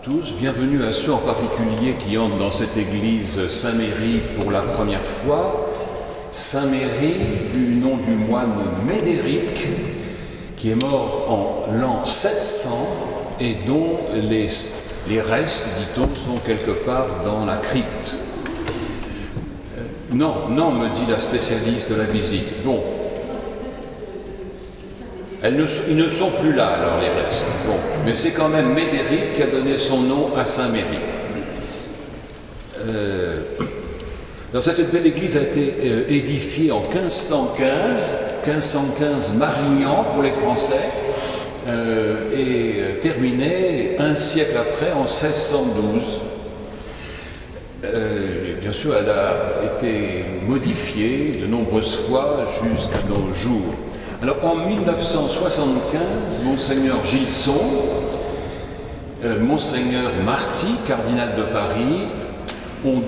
tous, bienvenue à ceux en particulier qui entrent dans cette église Saint-Méry pour la première fois. Saint-Méry, du nom du moine Médéric, qui est mort en l'an 700 et dont les restes, dit-on, sont quelque part dans la crypte. Non, me dit la spécialiste de la visite. Bon. Ils ne sont plus là, alors, les restes. Bon. Mais c'est quand même Médéric qui a donné son nom à Saint-Méry. Cette belle église a été édifiée en 1515 Marignan pour les Français, et terminée un siècle après, en 1612. Bien sûr, elle a été modifiée de nombreuses fois jusqu'à nos jours. Alors, en 1975, Monseigneur Gilson, Monseigneur Marty, cardinal de Paris, ont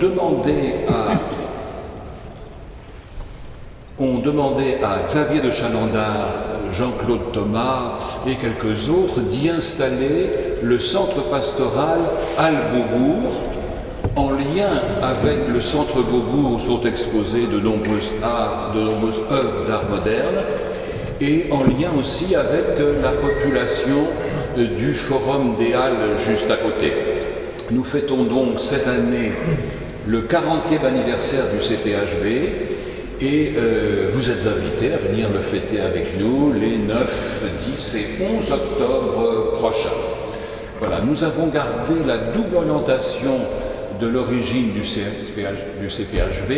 demandé à Xavier de Chalandard, Jean-Claude Thomas et quelques autres d'y installer le centre pastoral Halle-Beaubourg. En lien avec le centre Beaubourg sont exposées de nombreuses œuvres d'art moderne, et en lien aussi avec la population du Forum des Halles juste à côté. Nous fêtons donc cette année le 40e anniversaire du CPHB, et vous êtes invités à venir le fêter avec nous les 9, 10 et 11 octobre prochains. Voilà, nous avons gardé la double orientation de l'origine du CPHB,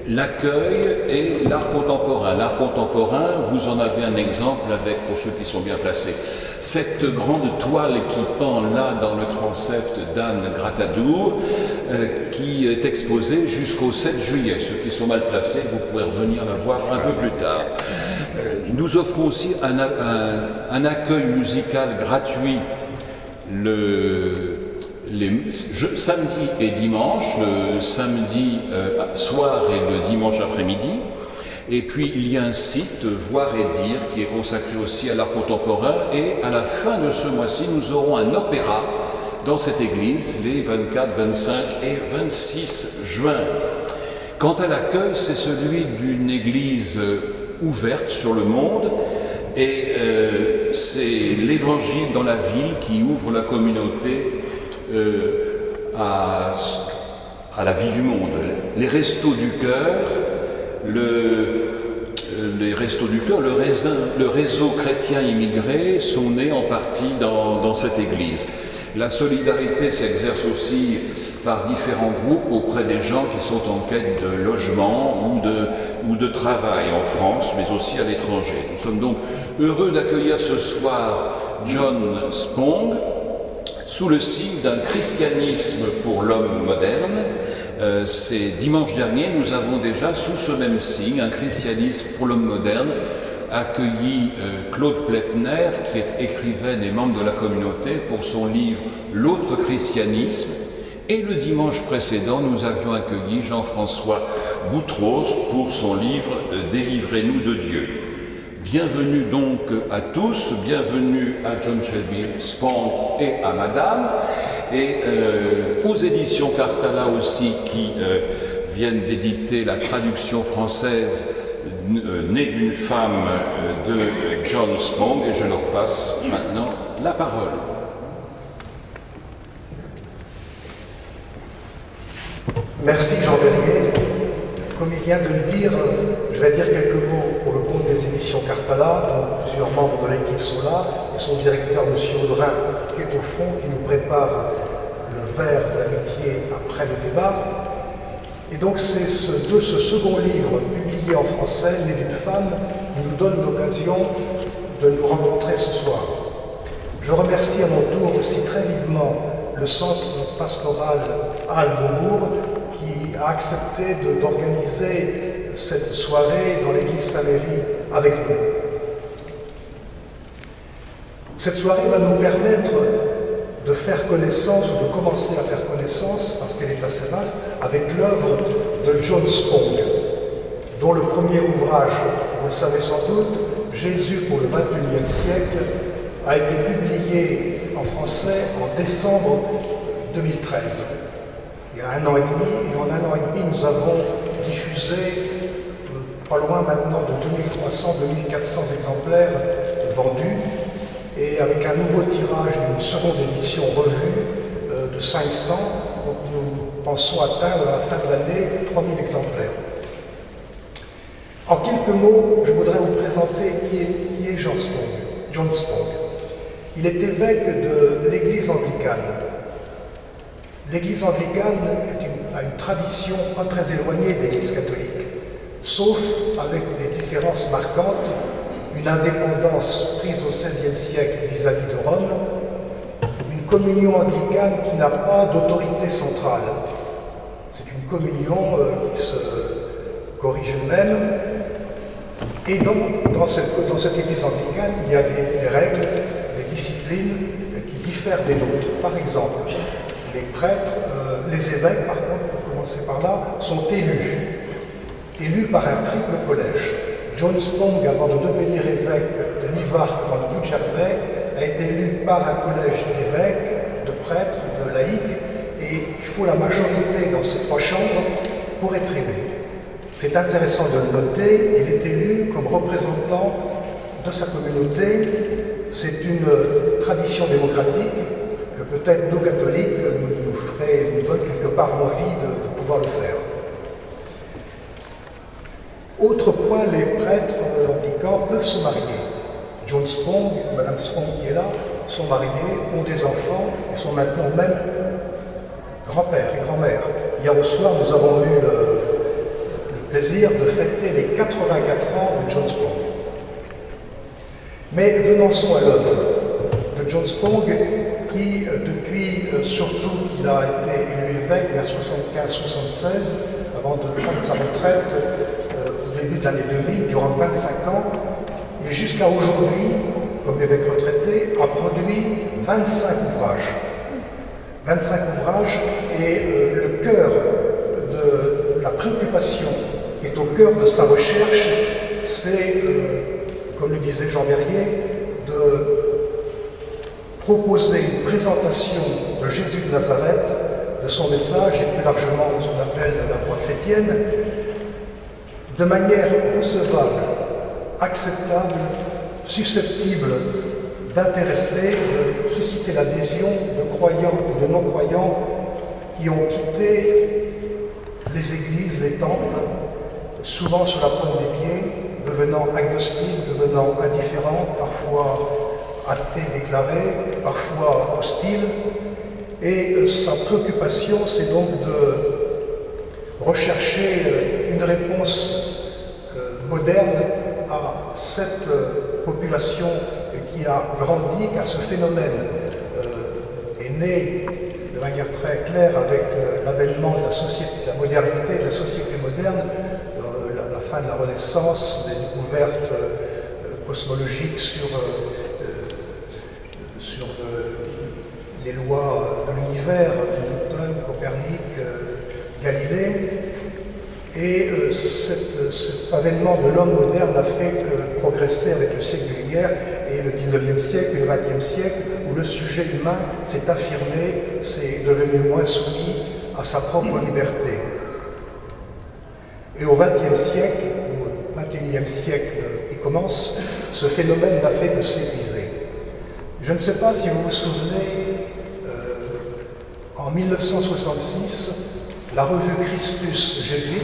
l'accueil et l'art contemporain. L'art contemporain, vous en avez un exemple avec, pour ceux qui sont bien placés, cette grande toile qui pend là dans le transept d'Anne Gratadour, qui est exposée jusqu'au 7 juillet. Ceux qui sont mal placés, vous pourrez revenir la voir un peu plus tard. Nous offrons aussi un accueil musical gratuit samedi et dimanche, le samedi soir et le dimanche après-midi. Et puis il y a un site, Voir et Dire, qui est consacré aussi à l'art contemporain. Et à la fin de ce mois-ci, nous aurons un opéra dans cette église, les 24, 25 et 26 juin. Quant à l'accueil, c'est celui d'une église ouverte sur le monde. Et c'est l'Évangile dans la ville qui ouvre la communauté à la vie du monde. Les Restos du Cœur, les Restos du Cœur, le réseau chrétien immigré sont nés en partie dans cette église. La solidarité s'exerce aussi par différents groupes auprès des gens qui sont en quête de logement ou de travail en France, mais aussi à l'étranger. Nous sommes donc heureux d'accueillir ce soir John Spong, sous le signe d'un christianisme pour l'homme moderne. C'est dimanche dernier, nous avons déjà, sous ce même signe, un christianisme pour l'homme moderne, accueilli Claude Pletner, qui est écrivaine et membre de la communauté, pour son livre « L'autre christianisme ». Et le dimanche précédent, nous avions accueilli Jean-François Boutros pour son livre « Délivrez-nous de Dieu ». Bienvenue donc à tous, bienvenue à John Shelby Spong et à Madame, et aux éditions Cartala aussi qui viennent d'éditer la traduction française née d'une femme de John Spong, et je leur passe maintenant la parole. Merci Jean Verrier. Comme il vient de le dire, je vais dire quelques mots pour le compte des éditions Cartala, dont plusieurs membres de l'équipe sont là, et son directeur, M. Audrin, qui est au fond, qui nous prépare le verre de l'amitié après le débat. Et donc c'est ce second livre, publié en français, né d'une femme, qui nous donne l'occasion de nous rencontrer ce soir. Je remercie à mon tour aussi très vivement le centre pastoral Halle-Beaubourg, qui a accepté d'organiser cette soirée dans l'église Saint-Méry avec nous. Cette soirée va nous permettre de faire connaissance, ou de commencer à faire connaissance, parce qu'elle est assez vaste, avec l'œuvre de John Spong, dont le premier ouvrage, vous le savez sans doute, Jésus pour le XXIe siècle, a été publié en français en décembre 2013. Il y a 1 an et demi, et en 1 an et demi, nous avons diffusé pas loin maintenant de 2300-2400 exemplaires vendus, et avec un nouveau tirage d'une seconde édition revue de 500, donc nous pensons atteindre à la fin de l'année 3000 exemplaires. En quelques mots, je voudrais vous présenter qui est John Spong. John Spong. Il est évêque de l'Église anglicane. L'Église anglicane a une tradition pas très éloignée de l'Église catholique, sauf avec des différences marquantes, une indépendance prise au XVIe siècle vis-à-vis de Rome, une communion anglicane qui n'a pas d'autorité centrale. C'est une communion qui se corrige elle-même. Et donc, dans cette église anglicane, il y a des règles, des disciplines qui diffèrent des nôtres. Par exemple, les prêtres, les évêques, par contre, pour commencer par là, sont élus par un triple collège. John Spong, avant de devenir évêque de Newark dans le New Jersey, a été élu par un collège d'évêques, de prêtres, de laïcs, et il faut la majorité dans ces 3 chambres pour être élu. C'est intéressant de le noter, il est élu comme représentant de sa communauté. C'est une tradition démocratique que peut-être nous catholiques nous donne quelque part envie de pouvoir le faire. Autre point, les prêtres anglicans peuvent se marier. John Spong, Madame Spong qui est là, sont mariés, ont des enfants et sont maintenant même grands-pères et grand-mères. Hier au soir, nous avons eu le plaisir de fêter les 84 ans de John Spong. Mais venons-en à l'œuvre de John Spong, qui, depuis surtout qu'il a été élu évêque vers 75-76, avant de prendre sa retraite au début de l'année 2000, durant 25 ans, et jusqu'à aujourd'hui, comme évêque retraité, a produit 25 ouvrages. 25 ouvrages, et le cœur de la préoccupation qui est au cœur de sa recherche, c'est, comme le disait Jean Verrier, de proposer une présentation de Jésus de Nazareth, de son message et plus largement de ce qu'on appelle la voie chrétienne, de manière recevable, acceptable, susceptible d'intéresser, de susciter l'adhésion de croyants ou de non-croyants qui ont quitté les églises, les temples, souvent sur la pointe des pieds, devenant agnostiques, devenant indifférents, parfois athées déclarés, parfois hostiles. Et sa préoccupation, c'est donc de rechercher une réponse moderne à cette population qui a grandi, car ce phénomène est né de manière très claire avec l'avènement de la société, de la modernité, de la société moderne, la fin de la Renaissance, des découvertes cosmologiques sur les lois de l'univers, Newton, Copernic, Galilée. Et cet avènement de l'homme moderne a fait que progresser avec le siècle des Lumières et le 19e siècle et le 20e siècle, où le sujet humain s'est affirmé, s'est devenu moins soumis à sa propre liberté. Et au 20e siècle, au 21e siècle qui commence, ce phénomène n'a fait que s'épuiser. Je ne sais pas si vous vous souvenez, en 1966, la revue Christus jésuite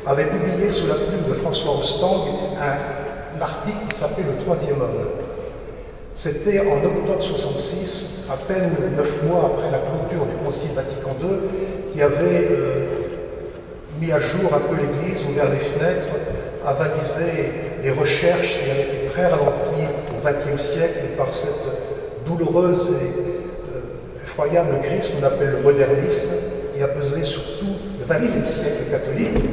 avait publié sous la plume de François Ostang un article qui s'appelait Le Troisième Homme. C'était en octobre 66, à peine 9 mois après la clôture du Concile Vatican II, qui avait mis à jour un peu l'Église, ouvert les fenêtres, avalisé des recherches qui avaient été très ralenties au XXe siècle par cette douloureuse et effroyable crise qu'on appelle le modernisme, qui a pesé sur tout le XXe siècle catholique.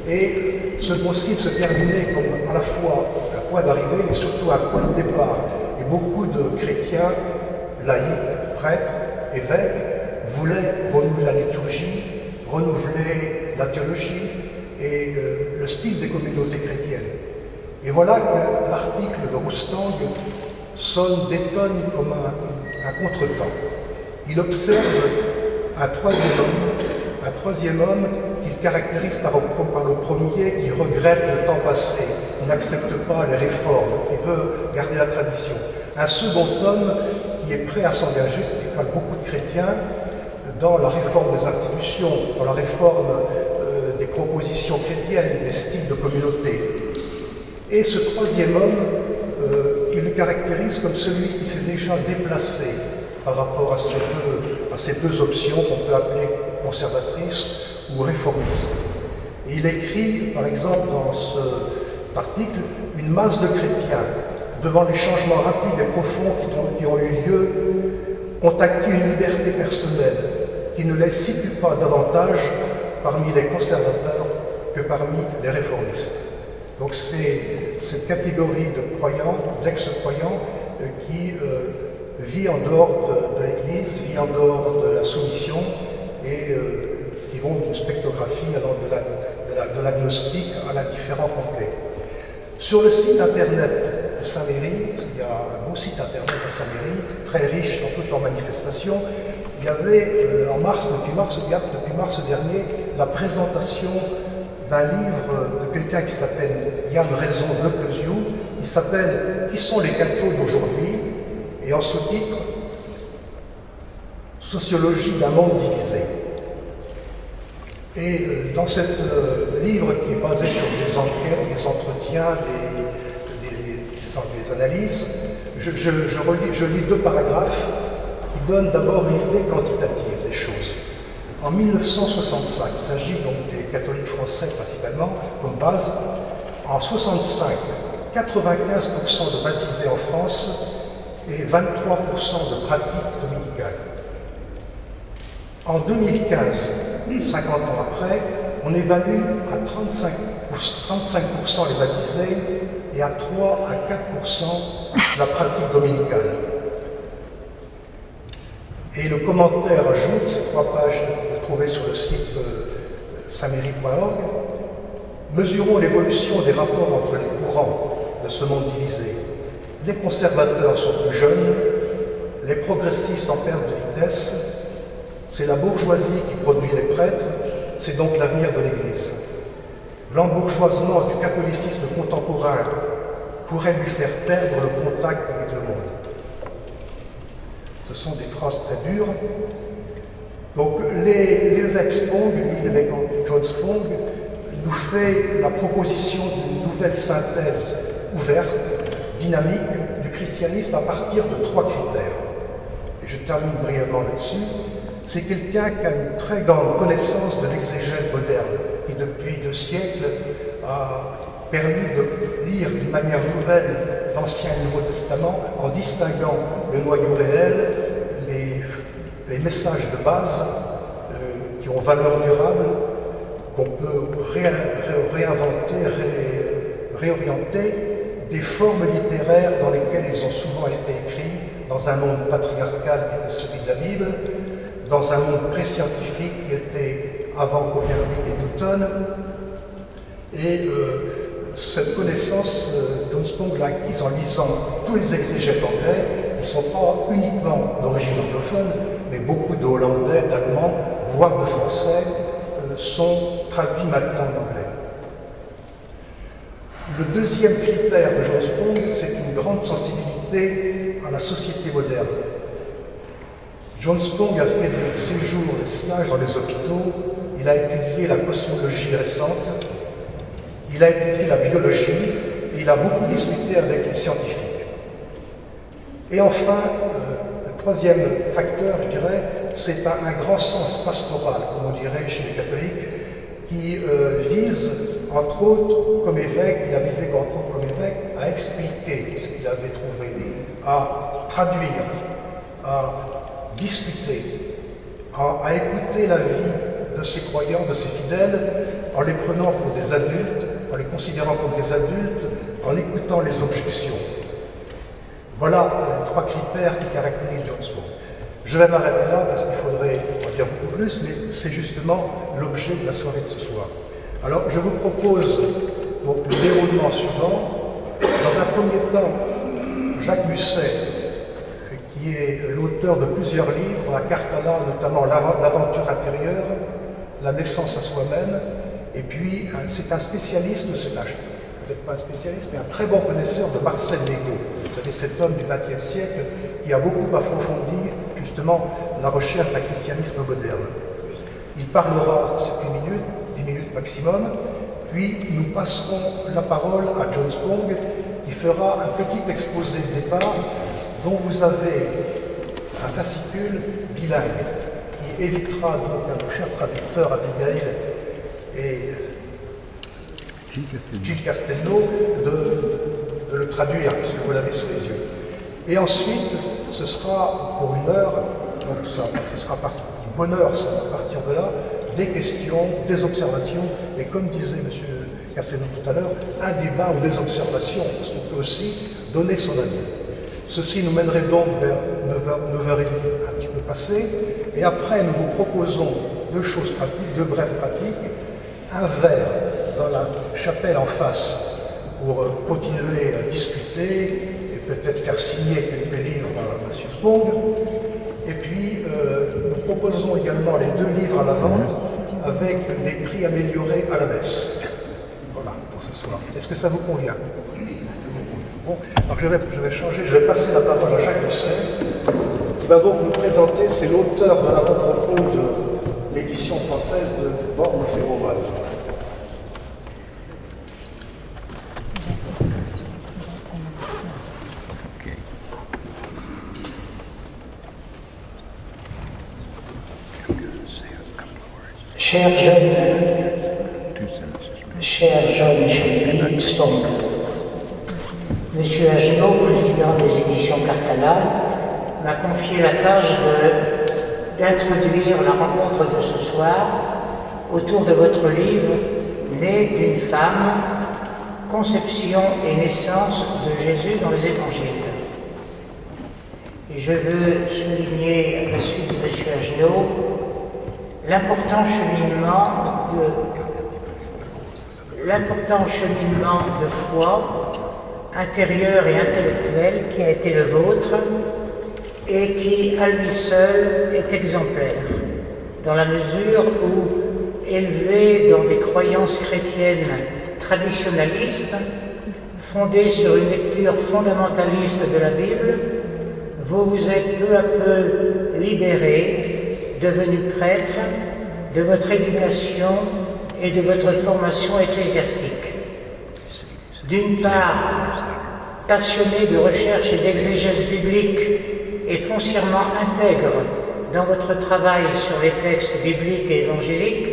Et ce concile se terminait comme à la fois un point d'arrivée, mais surtout un point de départ. Et beaucoup de chrétiens, laïcs, prêtres, évêques, voulaient renouveler la liturgie, renouveler la théologie et le style des communautés chrétiennes. Et voilà que l'article de Roustang détonne comme un contretemps. Il observe un troisième homme qu'il caractérise par le premier qui regrette le temps passé, qui n'accepte pas les réformes, qui veut garder la tradition. Un second homme qui est prêt à s'engager, c'est le cas de beaucoup de chrétiens, dans la réforme des institutions, dans la réforme des propositions chrétiennes, des styles de communauté. Et ce troisième homme, il le caractérise comme celui qui s'est déjà déplacé par rapport à ces deux options qu'on peut appeler conservatrices ou réformistes. Et il écrit, par exemple, dans cet article, une masse de chrétiens, devant les changements rapides et profonds qui ont eu lieu, ont acquis une liberté personnelle qui ne les situe pas davantage parmi les conservateurs que parmi les réformistes. Donc c'est cette catégorie de croyants, d'ex-croyants, qui vit en dehors de l'Église, vit en dehors de la soumission et qui vont d'une spectrographie allant de l'agnostique à l'indifférent complet. Sur le site internet de Saint-Méry, il y a un beau site internet de Saint-Méry, très riche dans toutes leurs manifestations, il y avait depuis mars dernier, la présentation d'un livre de quelqu'un qui s'appelle Yann Raison de Clesiou, il s'appelle « Qui sont les cathos d'aujourd'hui ?» et en sous-titre « Sociologie d'un monde divisé ». Et dans ce livre qui est basé sur des enquêtes, des entretiens, des analyses, je lis deux paragraphes qui donnent d'abord une idée quantitative des choses. En 1965, il s'agit donc des catholiques français principalement comme base, en 65, 95% de baptisés en France et 23% de pratiques dominicales. En 2015, 50 ans après, on évalue à 35% les baptisés et à 3 à 4% la pratique dominicale. Et le commentaire ajoute, ces 3 pages que vous trouvez sur le site saintméry.org, mesurons l'évolution des rapports entre les courants de ce monde divisé. Les conservateurs sont plus jeunes, les progressistes en perte de vitesse, c'est la bourgeoisie qui produit les prêtres, c'est donc l'avenir de l'Église. L'embourgeoisement du catholicisme contemporain pourrait lui faire perdre le contact avec le monde. Ce sont des phrases très dures. Donc l'évêque Spong, l'évêque John Spong, nous fait la proposition d'une nouvelle synthèse ouverte, dynamique du christianisme à partir de 3 critères. Et je termine brièvement là-dessus. C'est quelqu'un qui a une très grande connaissance de l'exégèse moderne, qui depuis 2 siècles a permis de lire d'une manière nouvelle l'Ancien et le Nouveau Testament en distinguant le noyau réel, les messages de base qui ont valeur durable, qu'on peut réinventer, réorienter, des formes littéraires dans lesquelles ils ont souvent été écrits, dans un monde patriarcal qui était celui de la Bible, dans un monde pré-scientifique qui était avant Copernic et Newton. Et cette connaissance, John Spong l'a acquise en lisant tous les exégètes anglais, qui ne sont pas uniquement d'origine anglophone, mais beaucoup de Hollandais, d'Allemands, voire de Français, sont traduits maintenant en anglais. Le deuxième critère de John Spong, c'est une grande sensibilité à la société moderne. John Spong a fait des séjours, des stages dans les hôpitaux, il a étudié la cosmologie récente, il a étudié la biologie et il a beaucoup discuté avec les scientifiques. Et enfin, le troisième facteur, je dirais, c'est un grand sens pastoral, comme on dirait chez les catholiques, qui vise, entre autres, comme évêque, il a visé entre autres comme évêque, à expliquer ce qu'il avait trouvé, à traduire, à discuter, à écouter la vie de ses croyants, de ses fidèles, en les prenant pour des adultes, en les considérant comme des adultes, en écoutant les objections. Voilà les 3 critères qui caractérisent John Spong. Je vais m'arrêter là parce qu'il faudrait en dire beaucoup plus, mais c'est justement l'objet de la soirée de ce soir. Alors je vous propose donc le déroulement suivant. Dans un premier temps, Jacques Musset, qui qui est l'auteur de plusieurs livres, la Cartala, notamment L'aventure intérieure, La naissance à soi-même, et puis c'est un spécialiste de cet âge. Peut-être pas un spécialiste, mais un très bon connaisseur de Marcel Legault. Vous savez, cet homme du XXe siècle qui a beaucoup approfondi justement la recherche d'un christianisme moderne. Il parlera 7 minutes, 10 minutes maximum, puis nous passerons la parole à John Spong qui fera un petit exposé de départ dont vous avez un fascicule bilingue qui évitera donc à nos chers traducteurs Abigail et Gilles Castelnau de le traduire puisque vous l'avez sous les yeux. Et ensuite, ce sera pour 1 heure, donc ce sera une bonne heure à partir de là, des questions, des observations, et comme disait M. Castelnau tout à l'heure, un débat ou des observations, parce qu'on peut aussi donner son avis. Ceci nous mènerait donc vers 9h30, un petit peu passé, et après nous vous proposons 2 choses pratiques, 2 brèves pratiques, un verre dans la chapelle en face pour continuer à discuter et peut-être faire signer quelques livres à M. Spong. Et puis nous proposons également les 2 livres à la vente avec des prix améliorés à la messe. Voilà pour ce soir. Est-ce que ça vous convient? Bon, alors je vais changer, je vais passer la parole à Jacques Husset, qui va donc vous présenter, c'est l'auteur de l'avant-propos de l'édition française de Borne-Ferroval. Cher Jean-Michel Spong, Monsieur Agenot, président des éditions Cartala, m'a confié la tâche d'introduire la rencontre de ce soir autour de votre livre « Né d'une femme, conception et naissance de Jésus dans les évangiles ». Et je veux souligner à la suite de M. Agenot l'important cheminement de foi intérieur et intellectuel qui a été le vôtre et qui, à lui seul, est exemplaire, dans la mesure où, élevé dans des croyances chrétiennes traditionnalistes, fondées sur une lecture fondamentaliste de la Bible, vous vous êtes peu à peu libéré, devenu prêtre, de votre éducation et de votre formation ecclésiastique. D'une part, passionné de recherche et d'exégèse biblique et foncièrement intègre dans votre travail sur les textes bibliques et évangéliques,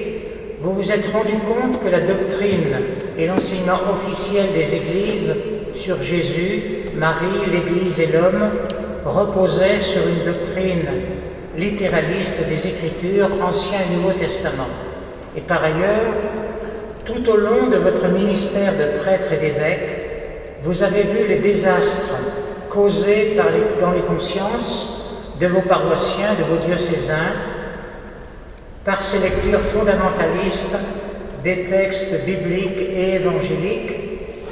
vous vous êtes rendu compte que la doctrine et l'enseignement officiel des églises sur Jésus, Marie, l'Église et l'homme reposaient sur une doctrine littéraliste des Écritures, Ancien et Nouveau Testament. Et par ailleurs, tout au long de votre ministère de prêtre et d'évêque, vous avez vu les désastres causés dans les consciences de vos paroissiens, de vos diocésains, par ces lectures fondamentalistes des textes bibliques et évangéliques,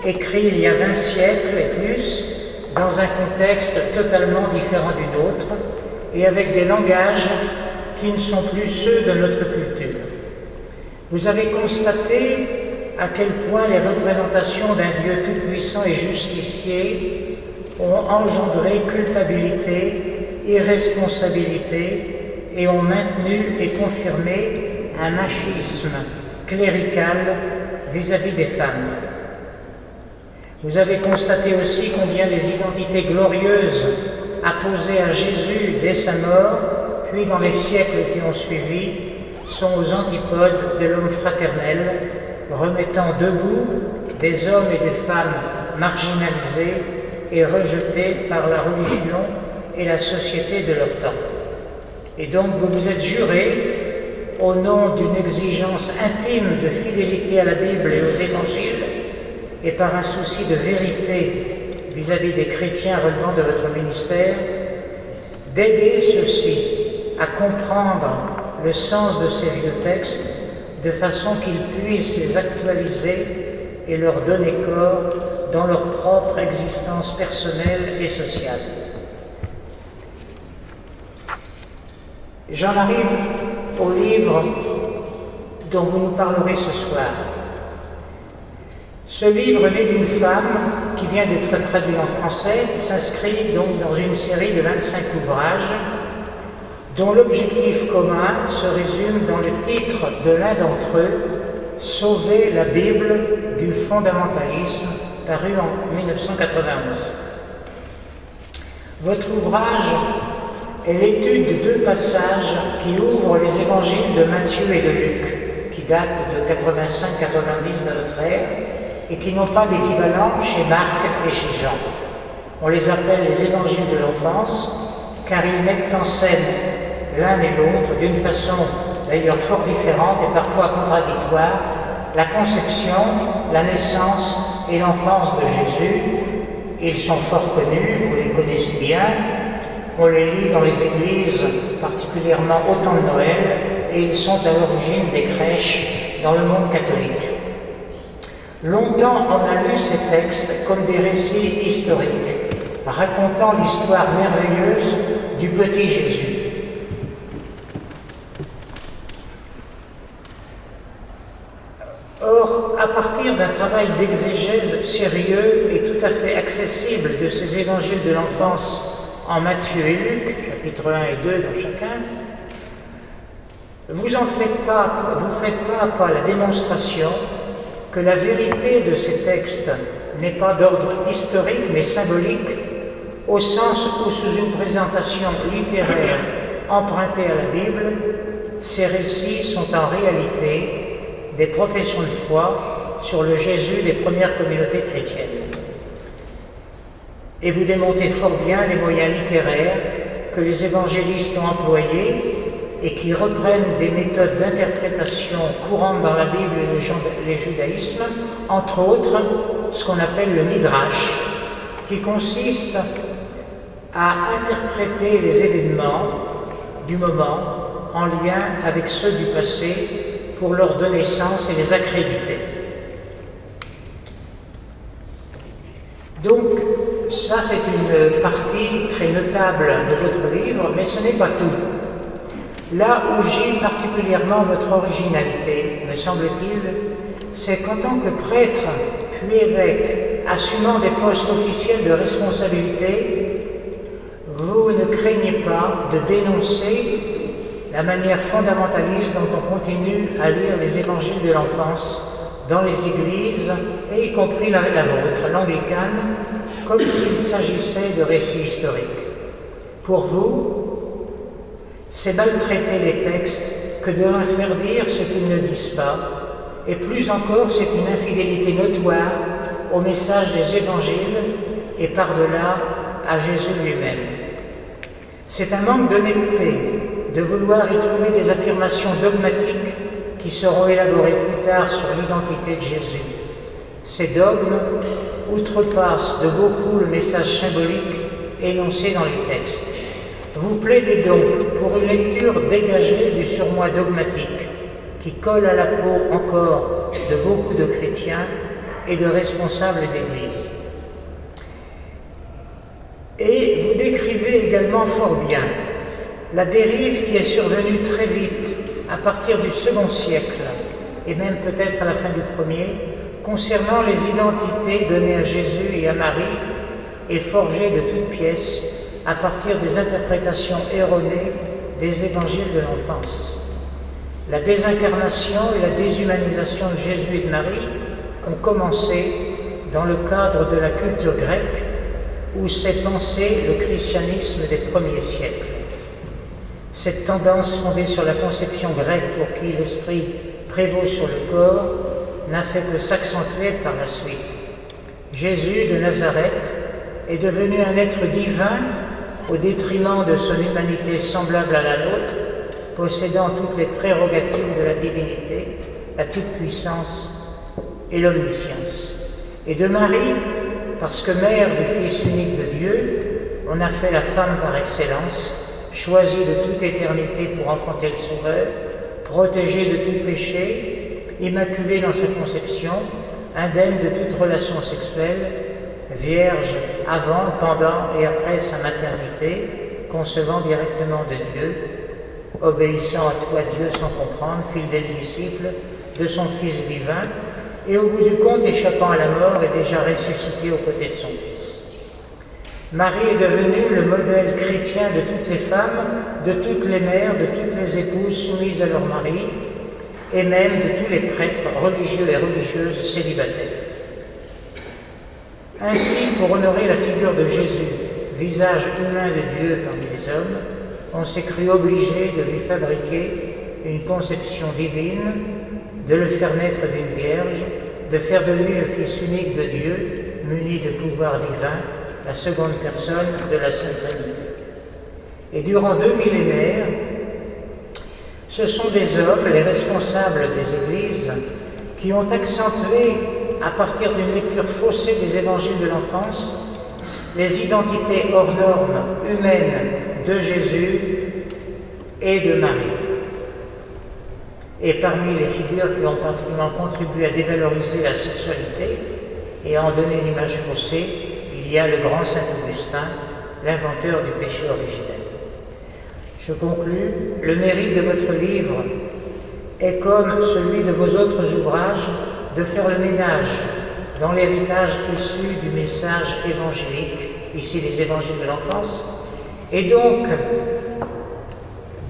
écrits il y a 20 siècles et plus, dans un contexte totalement différent du nôtre, et avec des langages qui ne sont plus ceux de notre culture. Vous avez constaté à quel point les représentations d'un Dieu tout-puissant et justicier ont engendré culpabilité, irresponsabilité et ont maintenu et confirmé un machisme clérical vis-à-vis des femmes. Vous avez constaté aussi combien les identités glorieuses apposées à Jésus dès sa mort, puis dans les siècles qui ont suivi, sont aux antipodes de l'homme fraternel, remettant debout des hommes et des femmes marginalisés et rejetés par la religion et la société de leur temps. Et donc vous vous êtes juré, au nom d'une exigence intime de fidélité à la Bible et aux évangiles, et par un souci de vérité vis-à-vis des chrétiens relevant de votre ministère, d'aider ceux-ci à comprendre le sens de ces vieux textes de façon qu'ils puissent les actualiser et leur donner corps dans leur propre existence personnelle et sociale. J'en arrive au livre dont vous nous parlerez ce soir. Ce livre, né d'une femme, qui vient d'être traduit en français, s'inscrit donc dans une série de 25 ouvrages, dont l'objectif commun se résume dans le titre de l'un d'entre eux, « Sauver la Bible du fondamentalisme », paru en 1991. Votre ouvrage est l'étude de deux passages qui ouvrent les évangiles de Matthieu et de Luc, qui datent de 85-90 de notre ère, et qui n'ont pas d'équivalent chez Marc et chez Jean. On les appelle les évangiles de l'enfance, car ils mettent en scène l'un et l'autre, d'une façon d'ailleurs fort différente et parfois contradictoire, la conception, la naissance et l'enfance de Jésus. Ils sont fort connus, vous les connaissez bien, on les lit dans les églises, particulièrement au temps de Noël, et ils sont à l'origine des crèches dans le monde catholique. Longtemps, on a lu ces textes comme des récits historiques, racontant l'histoire merveilleuse du petit Jésus. Or, à partir d'un travail d'exégèse sérieux et tout à fait accessible de ces évangiles de l'enfance en Matthieu et Luc, chapitres 1 et 2 dans chacun, vous faites pas à pas la démonstration que la vérité de ces textes n'est pas d'ordre historique mais symbolique, au sens où sous une présentation littéraire empruntée à la Bible, ces récits sont en réalité des professions de foi sur le Jésus des premières communautés chrétiennes. Et vous démontez fort bien les moyens littéraires que les évangélistes ont employés et qui reprennent des méthodes d'interprétation courantes dans la Bible et le judaïsme, entre autres ce qu'on appelle le midrash, qui consiste à interpréter les événements du moment en lien avec ceux du passé pour leur donner sens et les accréditer. Donc, ça c'est une partie très notable de votre livre, mais ce n'est pas tout. Là où gît particulièrement votre originalité, me semble-t-il, c'est qu'en tant que prêtre, puis évêque, assumant des postes officiels de responsabilité, vous ne craignez pas de dénoncer la manière fondamentaliste dont on continue à lire les évangiles de l'enfance dans les églises, et y compris la vôtre, l'anglicane, comme s'il s'agissait de récits historiques. Pour vous, c'est maltraiter les textes que de leur faire dire ce qu'ils ne disent pas, et plus encore, c'est une infidélité notoire au message des évangiles et par-delà à Jésus lui-même. C'est un manque d'honnêteté de vouloir y trouver des affirmations dogmatiques qui seront élaborées plus tard sur l'identité de Jésus. Ces dogmes outrepassent de beaucoup le message symbolique énoncé dans les textes. Vous plaidez donc pour une lecture dégagée du surmoi dogmatique qui colle à la peau encore de beaucoup de chrétiens et de responsables d'Église. Et vous décrivez également fort bien la dérive qui est survenue très vite à partir du second siècle, et même peut-être à la fin du premier, concernant les identités données à Jésus et à Marie et forgées de toutes pièces à partir des interprétations erronées des évangiles de l'enfance. La désincarnation et la déshumanisation de Jésus et de Marie ont commencé dans le cadre de la culture grecque où s'est pensé le christianisme des premiers siècles. Cette tendance fondée sur la conception grecque pour qui l'esprit prévaut sur le corps n'a fait que s'accentuer par la suite. Jésus de Nazareth est devenu un être divin au détriment de son humanité semblable à la nôtre, possédant toutes les prérogatives de la divinité, la toute-puissance et l'omniscience. Et de Marie, parce que mère du Fils unique de Dieu, on a fait la femme par excellence, choisie de toute éternité pour enfanter le Sauveur, protégée de tout péché, immaculée dans sa conception, indemne de toute relation sexuelle, vierge avant, pendant et après sa maternité, concevant directement de Dieu, obéissant à tout à Dieu sans comprendre, fidèle disciple de son Fils divin, et au bout du compte, échappant à la mort, est déjà ressuscité aux côtés de son Fils. Marie est devenue le modèle chrétien de toutes les femmes, de toutes les mères, de toutes les épouses soumises à leur mari, et même de tous les prêtres religieux et religieuses célibataires. Ainsi, pour honorer la figure de Jésus, visage humain de Dieu parmi les hommes, on s'est cru obligé de lui fabriquer une conception divine, de le faire naître d'une vierge, de faire de lui le Fils unique de Dieu, muni de pouvoir divin, la seconde personne de la Sainte Trinité. Et durant 2 millénaires, ce sont des hommes, les responsables des églises, qui ont accentué, à partir d'une lecture faussée des évangiles de l'enfance, les identités hors normes humaines de Jésus et de Marie. Et parmi les figures qui ont particulièrement contribué à dévaloriser la sexualité et à en donner une image faussée, il y a le grand Saint Augustin, l'inventeur du péché originel. Je conclus, le mérite de votre livre est comme celui de vos autres ouvrages de faire le ménage dans l'héritage issu du message évangélique, ici les évangiles de l'enfance, et donc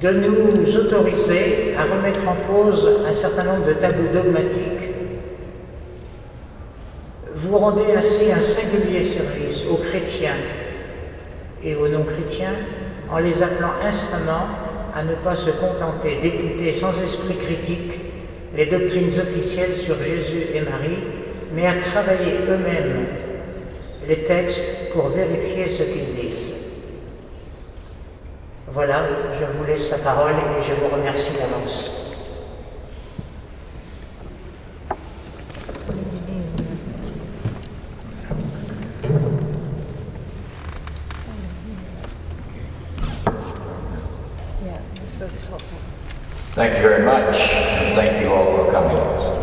de nous autoriser à remettre en cause un certain nombre de tabous dogmatiques. Vous rendez ainsi un singulier service aux chrétiens et aux non-chrétiens en les appelant instamment à ne pas se contenter d'écouter sans esprit critique les doctrines officielles sur Jésus et Marie, mais à travailler eux-mêmes les textes pour vérifier ce qu'ils disent. Voilà, je vous laisse la parole et je vous remercie d'avance. Thank you very much, and thank you all for coming.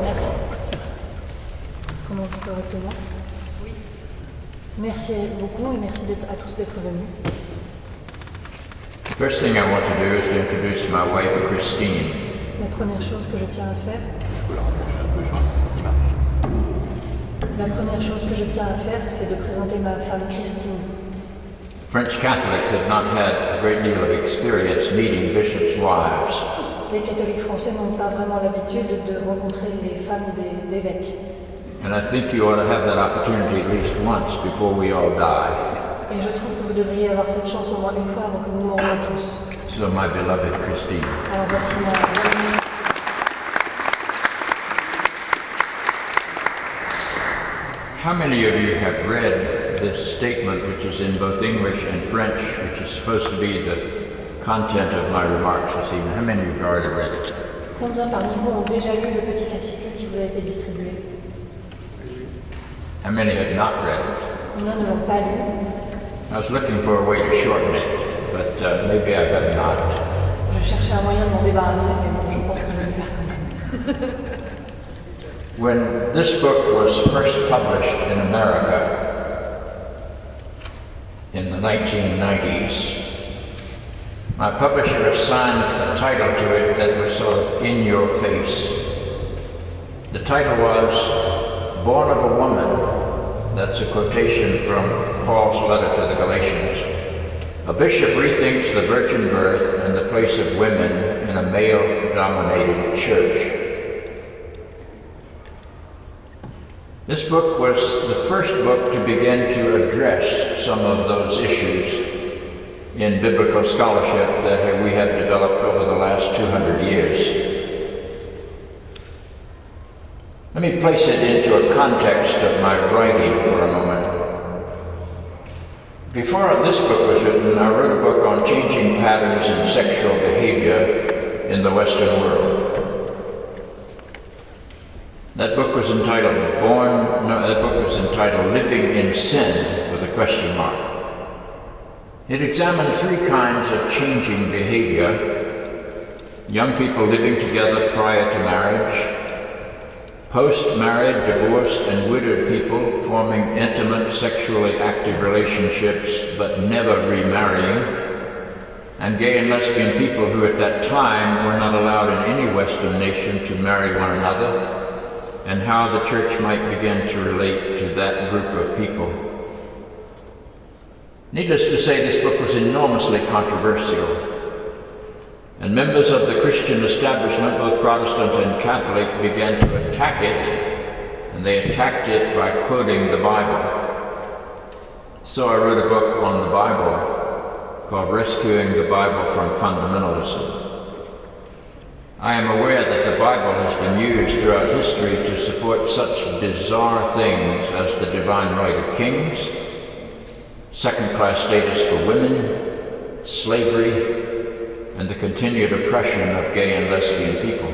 Merci. Est-ce qu'on m'entend correctement? Oui. Merci beaucoup et merci à tous d'être venus. The first thing I want to do is to introduce my wife, Christine. La première chose que je tiens à faire, c'est de présenter ma femme Christine. French Catholics have not had a great deal of experience meeting bishops' wives. Les catholiques français n'ont pas vraiment l'habitude de rencontrer les femmes d'évêques. And I think you ought to have that opportunity at least once before we all die. Et je trouve que vous devriez avoir cette chance au moins une fois avant que nous mourions tous. So my beloved Christine. Alors voici ma... How many of you have read this statement, which is in both English and French, which is supposed to be the content of my remarks this evening? How many of you have already read it? Combien parmi vous ont déjà lu le petit fascicule qui vous a été distribué? How many have not read it? Combien ne l'ont pas lu? I was looking for a way to shorten it, but maybe I better not. Je cherchais un moyen de m'en débarrasser, mais bon, je pense que je vais le faire quand même. When this book was first published in America in the 1990s, my publisher assigned a title to it that was sort of in your face. The title was Born of a Woman. That's a quotation from Paul's letter to the Galatians. A bishop rethinks the virgin birth and the place of women in a male-dominated church. This book was the first book to begin to address some of those issues in biblical scholarship that we have developed over the last 200 years. Let me place it into a context of my writing for a moment. Before this book was written, I wrote a book on changing patterns in sexual behavior in the Western world. That book was entitled Living in Sin, with a question mark. It examined 3 kinds of changing behavior: young people living together prior to marriage, post-married, divorced, and widowed people forming intimate, sexually active relationships but never remarrying, and gay and lesbian people who at that time were not allowed in any Western nation to marry one another, and how the church might begin to relate to that group of people. Needless to say, this book was enormously controversial, and members of the Christian establishment, both Protestant and Catholic, began to attack it, and they attacked it by quoting the Bible. So I wrote a book on the Bible called Rescuing the Bible from Fundamentalism. I am aware that the Bible has been used throughout history to support such bizarre things as the divine right of kings, second-class status for women, slavery, and the continued oppression of gay and lesbian people.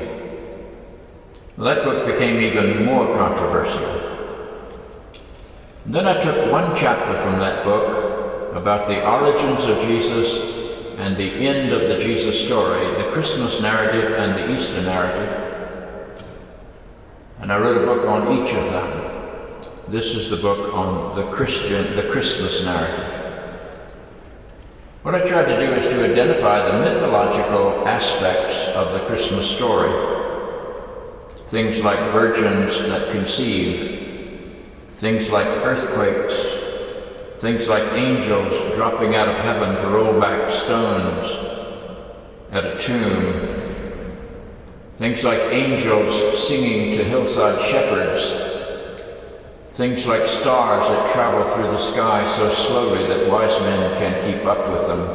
That book became even more controversial. Then I took one chapter from that book about the origins of Jesus and the end of the Jesus story, the Christmas narrative and the Easter narrative, and I wrote a book on each of them. This is the book on the Christmas narrative. What I tried to do is to identify the mythological aspects of the Christmas story. Things like virgins that conceive, things like earthquakes, things like angels dropping out of heaven to roll back stones at a tomb, things like angels singing to hillside shepherds, things like stars that travel through the sky so slowly that wise men can't keep up with them.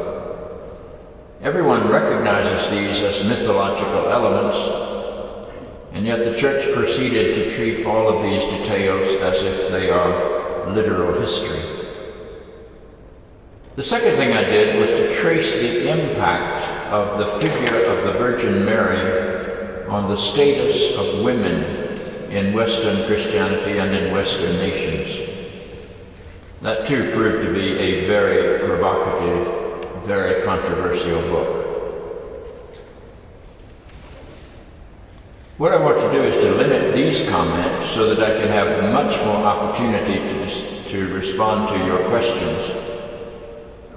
Everyone recognizes these as mythological elements, and yet the church proceeded to treat all of these details as if they are literal history. The second thing I did was to trace the impact of the figure of the Virgin Mary on the status of women in Western Christianity and in Western nations. That too proved to be a very provocative, very controversial book. What I want to do is to limit these comments so that I can have much more opportunity to respond to your questions.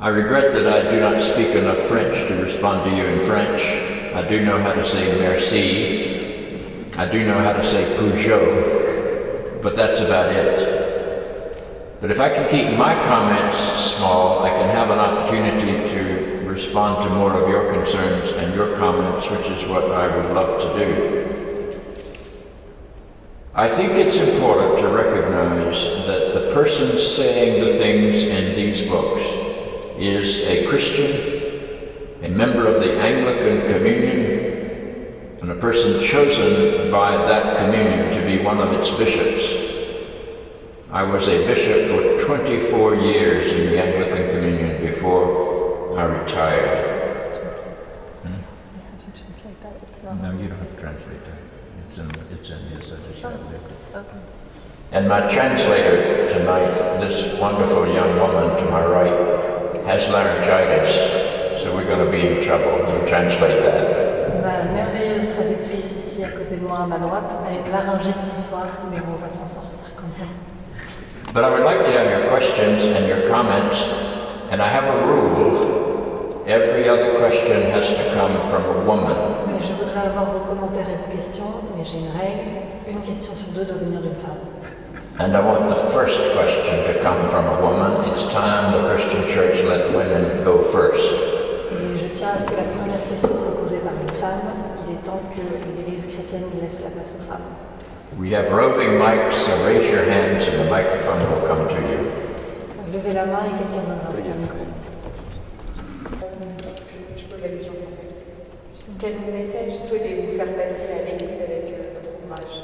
I regret that I do not speak enough French to respond to you in French. I do know how to say merci. I do know how to say Peugeot, but that's about it. But if I can keep my comments small, I can have an opportunity to respond to more of your concerns and your comments, which is what I would love to do. I think it's important to recognize that the person saying the things in these books is a Christian, a member of the Anglican Communion, and a person chosen by that communion to be one of its bishops. I was a bishop for 24 years in the Anglican Communion before I retired. No, you don't have to translate that. It's in this. Okay. And my translator tonight, this wonderful young woman to my right, has laryngitis, so we're going to be in trouble. We'll translate that. Ma merveilleuse traductrice ici à côté de moi à ma droite a une laryngite ce soir, mais on va s'en sortir quand même. But I would like to have your questions and your comments, and I have a rule: every other question has to come from a woman. Mais je voudrais avoir vos commentaires et vos questions, mais j'ai une règle: une question sur deux doit venir d'une femme. And I want the first question to come from a woman. It's time the Christian Church let women go first. Et je tiens à ce que la première question soit posée par une femme. Il est temps que l'Église chrétienne laisse la place aux femmes. We have roving mics, so raise your hands and the microphone will come to you. Levez la main et quelqu'un donnera le micro. Je pose la question en français. Quel message souhaitez-vous faire passer à l'Église avec votre ouvrage?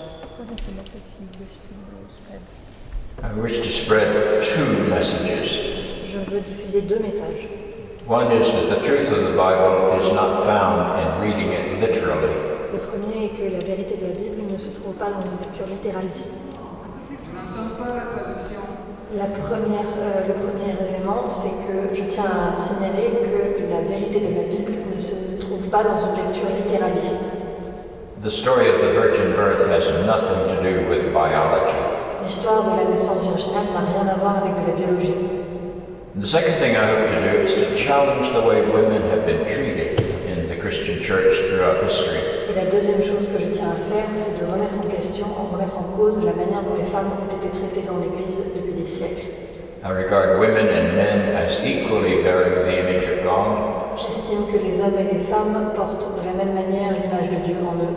I wish to spread two messages. Je veux diffuser deux messages. One is that the truth of the Bible is not found in reading it literally. Le premier est que la vérité de la Bible ne se trouve pas dans une lecture littéraliste. Le premier élément, c'est que je tiens à signaler que la vérité de la Bible ne se trouve pas dans une lecture littéraliste. The story of the virgin birth has nothing to do with biology. L'histoire de la naissance virginale n'a rien à voir avec de la biologie. The second thing I hope to do is to challenge the way women have been treated in the Christian church throughout history. Et la deuxième chose que je tiens à faire, c'est de remettre en cause la manière dont les femmes ont été traitées dans l'Église depuis des siècles. I regard women and men as equally bearing the image of God, J'estime que les hommes et les femmes portent de la même manière l'image de Dieu en eux.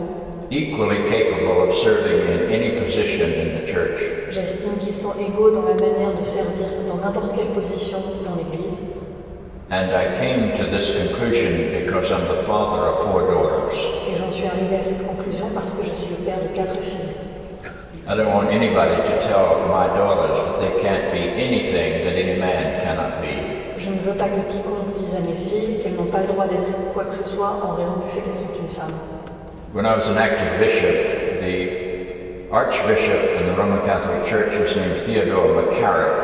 equally capable of serving in any position in the church. J'estime qu'ils sont égaux dans la manière de servir dans n'importe quelle position dans l'Église. And I came to this conclusion because I'm the father of 4 daughters. Et j'en suis arrivée à cette conclusion parce que je suis le père de 4 filles. I don't want anybody to tell my daughters that they can't be anything that any man cannot be. Je ne veux pas que quiconque dise à mes filles qu'elles n'ont pas le droit d'être quoi que ce soit en raison du fait qu'elles sont une femme. When I was an active bishop, the Archbishop in the Roman Catholic Church was named Theodore McCarrick.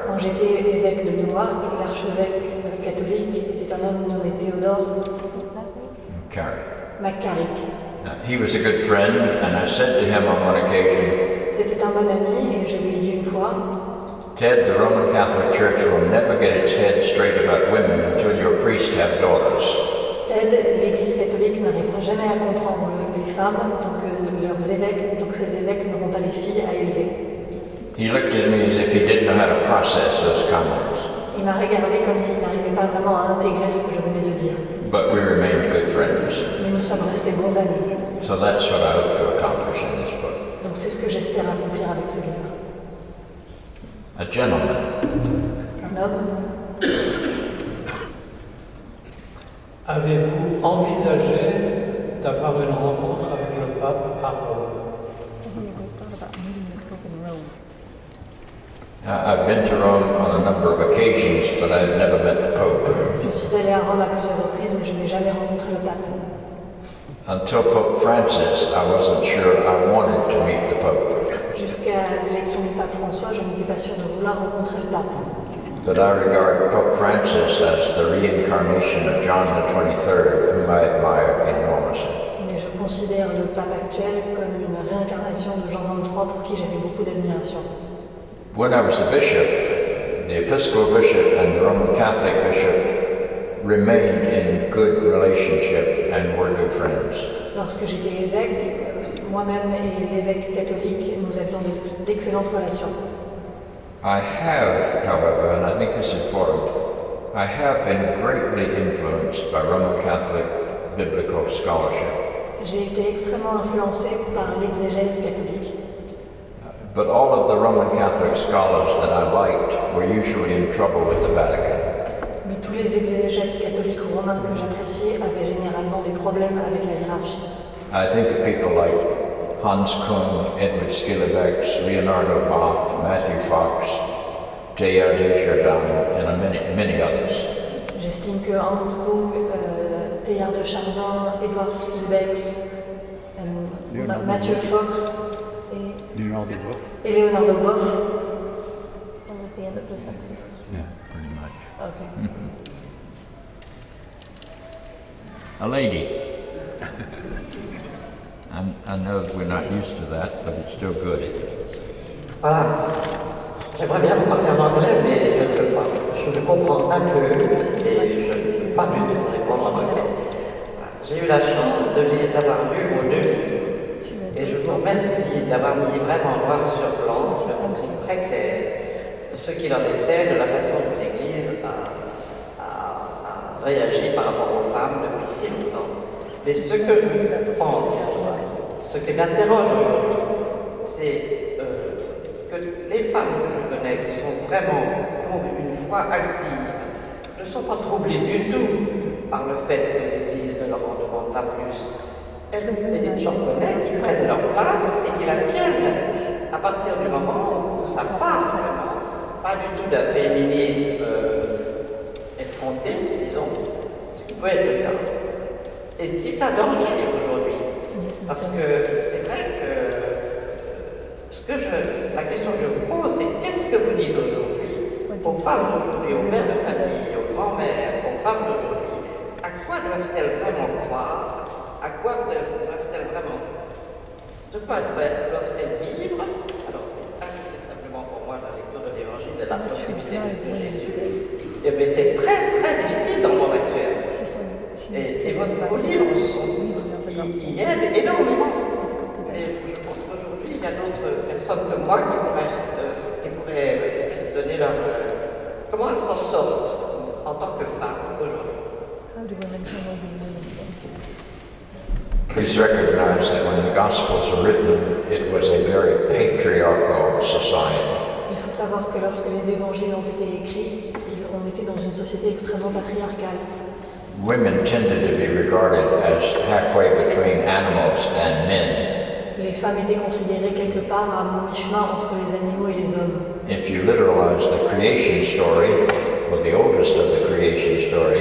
Quand j'étais évêque de Newark, l'archevêque catholique était un homme nommé Théodore McCarrick. He was a good friend, and I said to him on one occasion, C'était un bon ami et je lui ai dit une fois, Ted, the Roman Catholic Church will never get its head straight about women until your priests have daughters. Ted, l'Église catholique n'arrivera jamais à comprendre les femmes tant que ces évêques n'auront pas les filles à élever. He looked at me as if he didn't know how to process those comments. Il m'a regardé comme s'il n'arrivait pas vraiment à intégrer ce que je venais de dire. But we remained good friends. Mais nous sommes restés bons amis. So that's what I hope to accomplish in this book. Donc c'est ce que j'espère accomplir avec ce livre. A gentleman. Un homme. Avez-vous envisagé d'avoir une rencontre avec le pape à Rome? I've been to Rome on a number of occasions, but I've never met the Pope. Je suis allée à Rome à plusieurs reprises, mais je n'ai jamais rencontré le pape. Until Pope Francis, I wasn't sure I wanted to meet the Pope. Jusqu'à l'élection du pape François, je n'étais pas sûre de vouloir rencontrer le pape. But I regard Pope Francis as the reincarnation of John the 23rd, whom I admire enormously. Mais je considère le pape actuel comme une réincarnation de Jean 23 pour qui j'avais beaucoup d'admiration. When I was a bishop, the Episcopal bishop and the Roman Catholic bishop remained in good relationship and were good friends. Lorsque j'étais évêque, moi-même et l'évêque catholique, nous avions d'excellentes relations. I have, however, and I think this is important, I have been greatly influenced by Roman Catholic biblical scholarship. J'ai été extrêmement influencée par l'exégèse catholique. But all of the Roman Catholic scholars that I liked were usually in trouble with the Vatican. Mais tous les exégètes catholiques romains que j'appréciais avaient généralement des problèmes avec la hiérarchie. I think of people like Hans Kuhn, Edward Schillebeeckx, Leonardo Boff, Matthew Fox, Teilhard de Chardin, and many others. J'estime que Hans Kuhn, Teilhard de Chardin, Edward Schillebeeckx, Matthew Fox et Leonardo Boff. Yeah, pretty much. Okay. A lady. I know we're not used to that, but it's still good. Voilà. J'aimerais bien vous parler en anglais, mais je ne peux pas. Je comprends un peu et je ne peux pas du tout répondre en anglais. Voilà. J'ai eu la chance d'avoir lu vos 2 livres et je vous remercie d'avoir mis vraiment noir sur blanc, de façon très claire, ce qu'il en était, de la façon dont l'Église a réagi par rapport aux femmes depuis si longtemps. Mais ce que je pense, ce qui m'interroge aujourd'hui, c'est que les femmes que je connais, qui sont vraiment, qui ont une foi active, ne sont pas troublées du tout par le fait que l'Église ne leur en demande pas plus. J'en connais qui prennent leur place et qui la tiennent à partir du moment où ça part vraiment. Pas du tout d'un féminisme effronté, disons, ce qui peut être le cas. Et qui est un danger aujourd'hui. Parce que c'est vrai que la question que je vous pose, c'est qu'est-ce que vous dites aujourd'hui aux femmes d'aujourd'hui, aux mères de famille, aux grands-mères, aux femmes d'aujourd'hui, à quoi doivent-elles vraiment croire? À quoi doivent-elles vraiment... De quoi doivent-elles vivre? Alors c'est incontestablement pour moi la lecture de l'Évangile et la proximité de Jésus. Eh bien, c'est très très difficile dans le monde actuel. Et vos livres y aident énormément. Et je pense qu'aujourd'hui, il y a d'autres personnes que moi qui pourraient donner leur... comment elles s'en sortent en tant que femmes aujourd'hui. Please recognize that when the Gospels were written, it was a very patriarchal society. Il faut savoir que lorsque les évangiles ont été écrits, on était dans une société extrêmement patriarcale. Women tended to be regarded as halfway between animals and men. Les femmes étaient considérées quelque part à mi-chemin entre les animaux et les hommes. If you literalize the creation story, or the oldest of the creation story,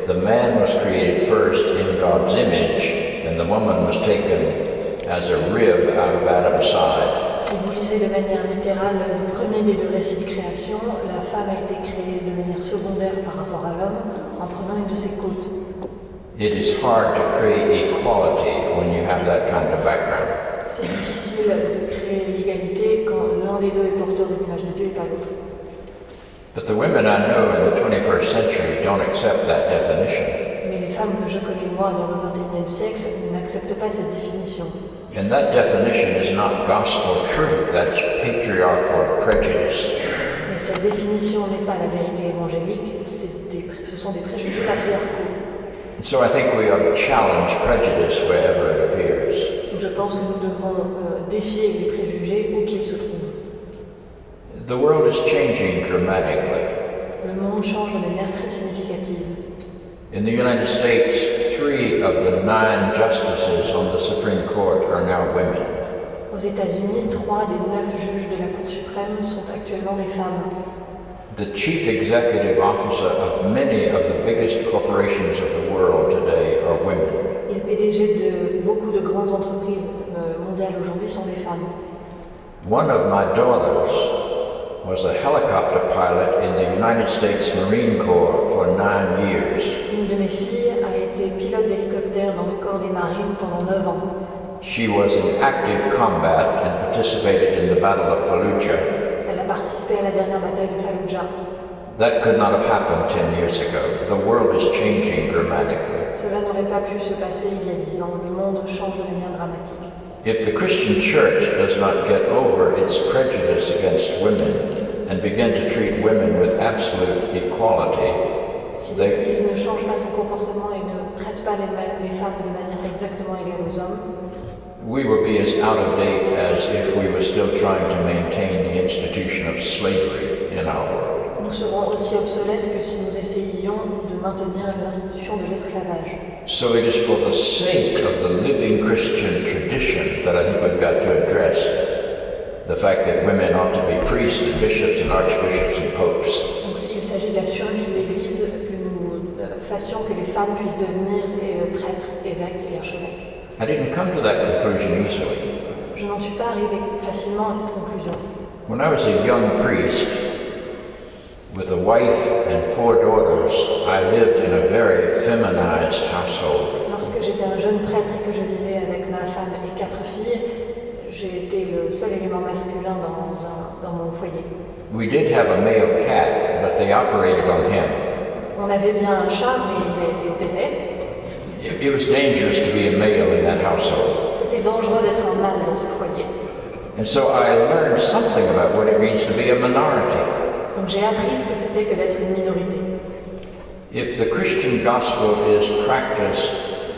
the man was created first in God's image, and the woman was taken as a rib out of Adam's side. Si vous lisez de manière littérale le premier des deux récits de création, la femme a été créée de manière secondaire par rapport à l'homme en prenant une de ses côtes. It is hard to create equality when you have that kind of background. C'est difficile de créer l'égalité quand l'un des deux est porteur de l'image de Dieu et pas l'autre. But the women I know in the 21st century don't accept that definition. Mais les femmes que je connais moi dans le XXIe siècle n'acceptent pas cette définition. And that definition is not gospel truth, that's patriarchal prejudice. Mais cette définition n'est pas la vérité évangélique, ce sont des préjugés patriarcaux. And so I think we ought to challenge prejudice wherever it appears. Donc je pense que nous devons défier les préjugés où qu'ils se trouvent. The world is changing dramatically. Le monde change de manière très significative. In the United States, 3 of the 9 justices on the Supreme Court are now women. Aux États-Unis, 3 des 9 juges de la Cour suprême sont actuellement des femmes. The chief executive officer of many of the biggest corporations of the world today are women. Et les PDG de beaucoup de grandes entreprises mondiales aujourd'hui sont des femmes. One of my daughters was a helicopter pilot in the United States Marine Corps for 9 years. Une de mes filles a été pilote d'hélicoptère dans le corps des marines pendant 9 ans. She was in active combat and participated in the Battle of Fallujah. Elle a participé à la dernière bataille de Fallujah. That could not have happened 10 years ago. The world is changing dramatically. Cela n'aurait pas pu se passer il y a 10 ans. Le monde change de manière dramatique. If the Christian church does not get over its prejudice against women and begin to treat women with absolute equality, si l'Église ne change pas son comportement et ne traite pas les femmes de manière exactement égale aux hommes, we will be as out of date as if we were still trying to maintain the institution of slavery in our world. Nous serons aussi obsolètes que si nous essayions de maintenir l'institution de l'esclavage. So it is for the sake of the living Christian tradition that I think we've got to address the fact that women ought to be priests and bishops and archbishops and popes. Donc il s'agit de la survie de l'Église que nous fassions que les femmes puissent devenir prêtres, évêques et archevêques. I didn't come to that conclusion easily. Je n'en suis pas arrivé facilement à cette conclusion. When I was a young priest with a wife and 4 daughters, I lived in a very feminized household. Lorsque j'étais un jeune prêtre et que je vivais avec ma femme et 4 filles, j'ai été le seul élément masculin dans mon foyer. We did have a male cat, but they operated on him. On avait bien un chat, mais il a été opéré. It was dangerous to be a male in that household. C'était dangereux d'être un mâle dans ce foyer. And so I learned something about what it means to be a minority. Donc j'ai appris ce que c'était que d'être une minorité. If the Christian gospel is practiced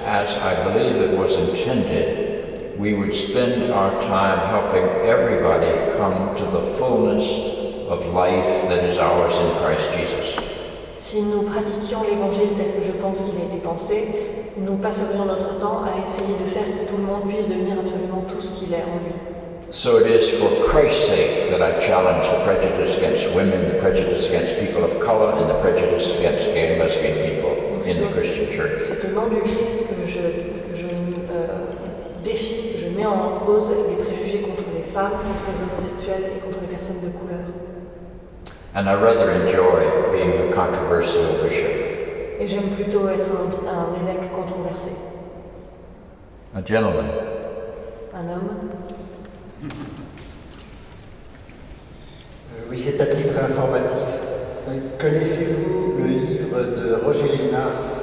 as I believe it was intended, we would spend our time helping everybody come to the fullness of life that is ours in Christ Jesus. Si nous pratiquions l'évangile tel que je pense qu'il a été pensé, nous passerions notre temps à essayer de faire que tout le monde puisse devenir absolument tout ce qu'il est en lui. So it is for Christ's sake that I challenge the prejudice against women, the prejudice against people of color, and the prejudice against gay and lesbian people in the Christian church. C'est au nom du Christ que je défie, que je mets en cause les préjugés contre les femmes, contre les homosexuels et contre les personnes de couleur. And I rather enjoy being a controversial bishop. Et j'aime plutôt être un évêque controversé. A gentleman. Un homme. Oui, c'est à titre informatif. Connaissez-vous le livre de Roger Lénars,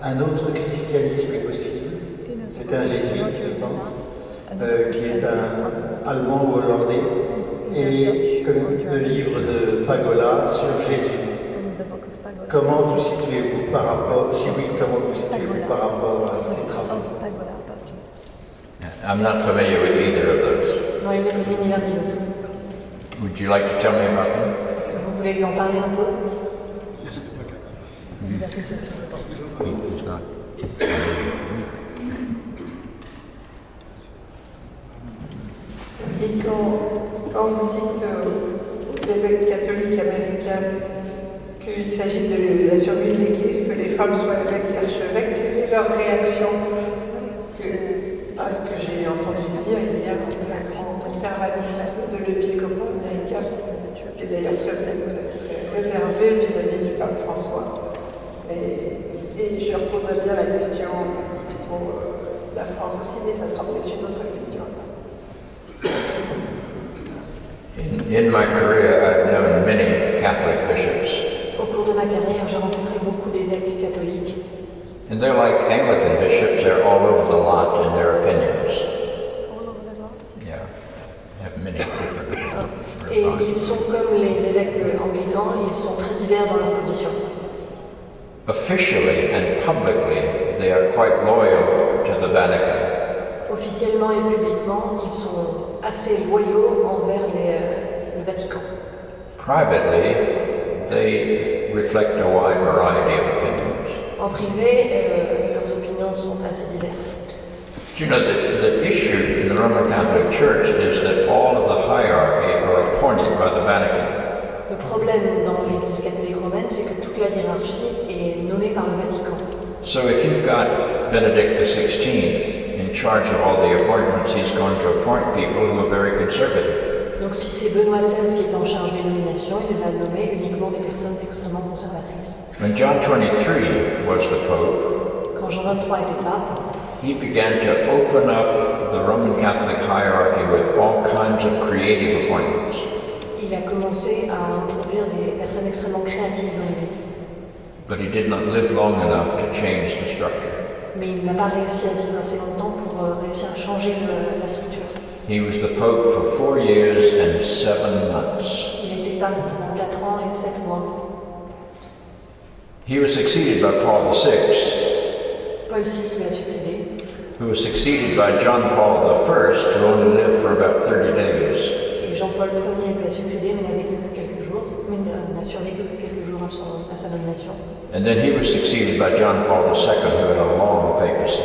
Un autre christianisme est possible? C'est un jésuite, je pense, qui est un allemand ou hollandais, et le livre de Pagola sur Jésus. Comment vous situez-vous par rapport, si oui, comment vous situez-vous par rapport à ces travaux? I'm not familiar with either of those. Non, il ne connaît ni l'un ni l'autre. Would you like to tell me about them? Est-ce que vous voulez lui en parler un peu? Et quand vous dites aux évêques catholiques américains qu'il s'agit de la survie de l'Église, que les femmes soient évêques et archevêques, quelle est leur réaction? Parce que j'ai entendu dire, il y a un grand conservatisme de l'épiscopat américain, qui est d'ailleurs très réservé vis-à-vis du pape François. Et je reposerai bien la question pour la France aussi, mais ça sera peut-être une autre question. In my career, I've known many Catholic bishops. Au cours de ma carrière, j'ai rencontré beaucoup d'évêques catholiques. And they're like Anglican bishops, they're all over the lot in their opinions. Yeah, have many different Et ils sont comme les évêques anglicans, ils sont très divers dans leur position. Officially and publicly, they are quite loyal to the Vatican. Officiellement et publiquement, ils sont assez loyaux envers le Vatican. Privately, they reflect a wide variety of opinions. En privé, leurs opinions sont assez diverses. You know, the issue in the Roman Catholic Church is that all of the hierarchy are appointed by the Vatican. Le problème dans l'Église catholique romaine, c'est que toute la hiérarchie est nommée par le Vatican. So if you've got Benedict XVI in charge of all the appointments, he's going to appoint people who are very conservative. Donc si c'est Benoît XVI qui est en charge des nominations, il va nommer uniquement des personnes extrêmement conservatrices. When John XXIII was the Pope, quand Jean XXIII était pape, he began to open up the Roman Catholic hierarchy with all kinds of creative appointments. Il a commencé à introduire des personnes extrêmement créatives dans l'Église. But he did not live long enough to change the structure. Mais il n'a pas réussi à vivre assez longtemps pour réussir à changer la structure. He was the Pope for 4 years and 7 months. Il était pape pendant 4 ans et 7 mois. He was succeeded by Paul VI. Paul VI lui a succédé. Who was succeeded by John Paul I, who only lived for about 30 days. Et Jean-Paul Ier lui a succédé, mais n'a vécu que quelques jours, mais n'a survécu que quelques jours à sa nomination. And then he was succeeded by John Paul II, who had a long papacy.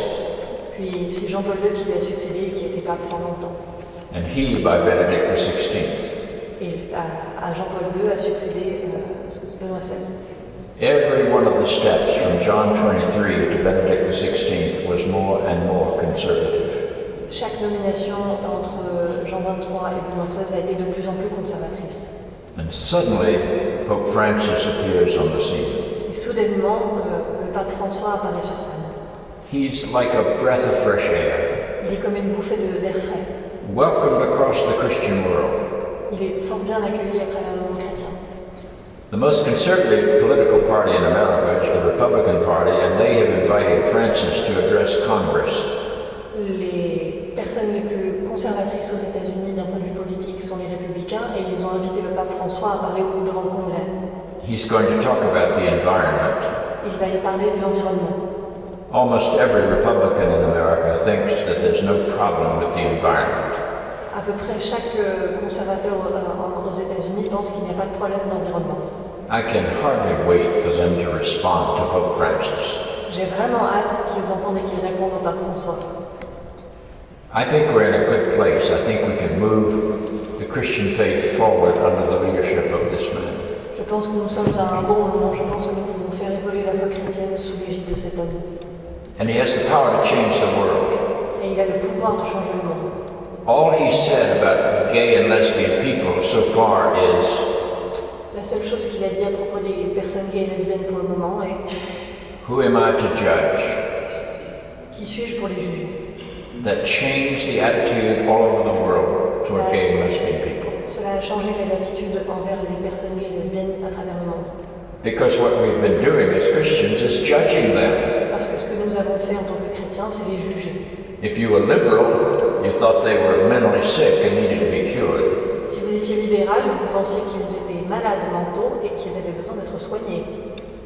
Puis c'est Jean-Paul II qui lui a succédé et qui a été pape pendant longtemps. And he by Benedict XVI. Et à Jean-Paul II a succédé Benoît XVI. Every one of the steps from John XXIII to Benedict XVI was more and more conservative. Chaque nomination entre Jean XXIII et Benoît XVI a été de plus en plus conservatrice. And suddenly, Pope Francis appears on the scene. Et soudainement, le pape François apparaît sur scène. He's like a breath of fresh air. Il est comme une bouffée d'air frais. Welcomed across the Christian world. Il est fort bien accueilli à travers le monde chrétien. The most conservative political party in America is the Republican Party, and they have invited Francis to address Congress. Les personnes les plus conservatrices aux États-Unis d'un point de vue politique sont les républicains, et ils ont invité le pape François à parler devant le Congrès. He's going to talk about the environment. Il va y parler de l'environnement. Almost every Republican in America thinks that there's no problem with the environment. À peu près chaque conservateur aux États-Unis pense qu'il n'y a pas de problème d'environnement. I can hardly wait for them to respond to Pope Francis. J'ai vraiment hâte qu'ils entendent et qu'ils répondent au pape François. I think we're in a good place. I think we can move the Christian faith forward under the leadership of this man. Je pense que nous sommes à un bon moment. Je pense que nous pouvons faire évoluer la foi chrétienne sous l'égide de cet homme. And he has the power to change the world. Et il a le pouvoir de changer le monde. All he said about gay and lesbian people so far is la seule chose qu'il a dit à propos des personnes gays et lesbiennes pour le moment est who am I to judge? Qui suis-je pour les juger? That changed the attitude all over the world toward gay and lesbian people. Cela a changé changer les attitudes envers les personnes gays et lesbiennes à travers le monde. Because what we've been doing as Christians is judging them. Parce que ce que nous avons fait en tant que chrétiens, c'est les juger. If you were liberal, you thought they were mentally sick and needed to be cured. Si vous étiez libéral, vous pensiez qu'ils étaient malades mentaux et qu'ils avaient besoin d'être soignés.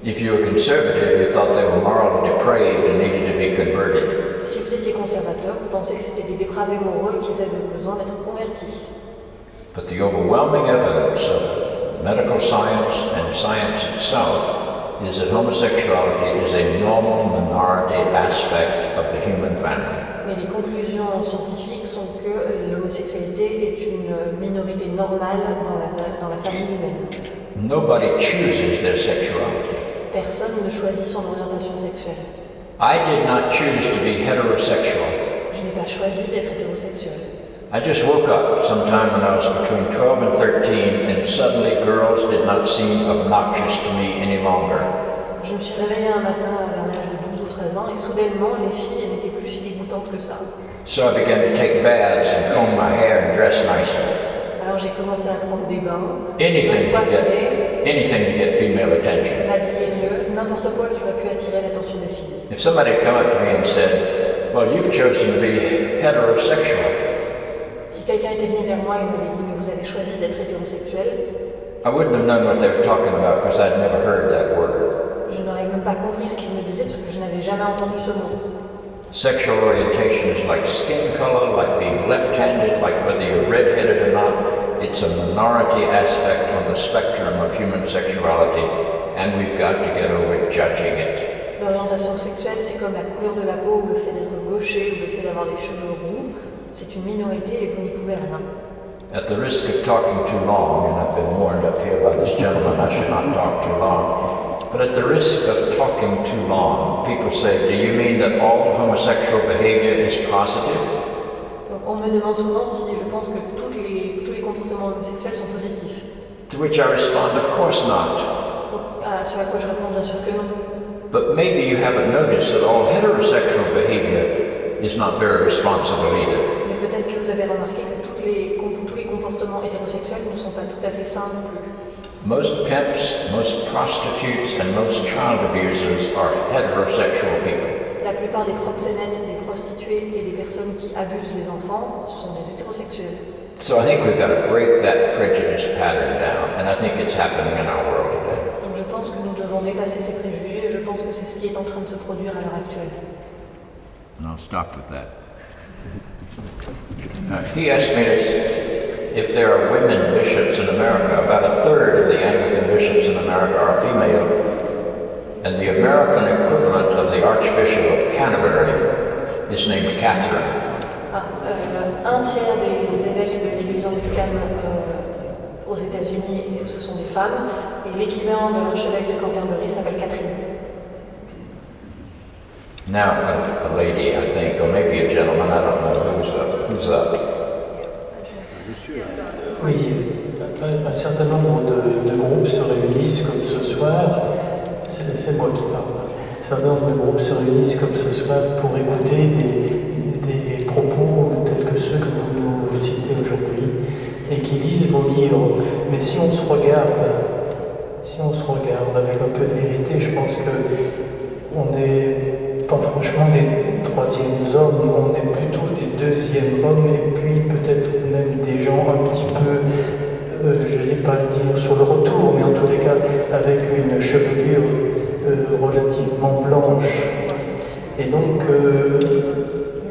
If you were conservative, you thought they were morally depraved and needed to be converted. Si vous étiez conservateur, vous pensiez que c'était des dépravés moraux et qu'ils avaient besoin d'être convertis. But the overwhelming evidence of medical science and science itself is that homosexuality is a normal minority aspect of the human family. Mais les conclusions scientifiques sont que l'homosexualité est une minorité normale dans la famille humaine. Nobody chooses their sexuality. Personne ne choisit son orientation sexuelle. I did not choose to be heterosexual. Je n'ai pas choisi d'être hétérosexuel. I just woke up sometime when I was between 12 and 13 and suddenly girls did not seem obnoxious to me any longer. Je me suis réveillée un matin vers l'âge de 12 ou 13 ans et soudainement les filles n'étaient plus si dégoûtantes que ça. So I began to take baths and comb my hair and dress nicely. Alors j'ai commencé à prendre des bains, Anything to get female attention. m'habiller mieux, n'importe quoi qui aurait pu attirer l'attention des filles. If somebody had come up to me and said, well, you've chosen to be heterosexual, Si quelqu'un était venu vers moi et m'avait dit mais vous avez choisi d'être hétérosexuel, I wouldn't have known what they were talking about because I'd never heard that word. je n'aurais même pas compris ce qu'il me disait parce que je n'avais jamais entendu ce mot. Sexual orientation is like skin color, like being left-handed, like whether you're red-headed or not. It's a minority aspect on the spectrum of human sexuality, and we've got to get over judging it. L'orientation sexuelle, c'est comme la couleur de la peau ou le fait d'être gaucher ou le fait d'avoir des cheveux roux. C'est une minorité et vous n'y pouvez rien. At the risk of talking too long, and I've been warned up here by this gentleman I should not talk too long, but at the risk of talking too long, people say, do you mean that all homosexual behavior is positive? Donc on me demande souvent si je pense que tous les comportements homosexuels sont positifs. To which I respond, of course not. Donc, sur à quoi je réponds bien sûr que non. But maybe you haven't noticed that all heterosexual behavior is not very responsible either. Mais peut-être que vous avez remarqué que tous les comportements hétérosexuels ne sont pas tout à fait sains non plus. Most pimps, most prostitutes, and most child abusers are heterosexual people. La plupart des proxénètes, des prostituées et des personnes qui abusent les enfants sont des hétérosexuels. So I think we've got to break that prejudice pattern down, and I think it's happening in our world today. Donc je pense que nous devons dépasser ces préjugés et je pense que c'est ce qui est en train de se produire à l'heure actuelle. And I'll stop with that. He asked me if there are women bishops in America. About a third of the Anglican bishops in America are female, and the American equivalent of the Archbishop of Canterbury is named Catherine. Un tiers des évêques de l'Église anglicane aux États-Unis, ce sont des femmes, et l'équivalent de l'archevêque de Canterbury s'appelle Catherine. Now, a lady, I think, or maybe a gentleman, I don't know who's up. Oui, un certain nombre de groupes se réunissent comme ce soir, c'est moi qui parle, un certain nombre de groupes se réunissent comme ce soir pour écouter des propos tels que ceux que vous nous citez aujourd'hui et qui lisent vos livres. Mais si on se regarde avec un peu de vérité, je pense qu'on n'est pas franchement des troisièmes hommes, on est plutôt des deuxièmes hommes et puis peut-être même des gens un petit peu, je ne vais pas le dire sur le retour, mais en tous les cas avec une chevelure relativement blanche. Et donc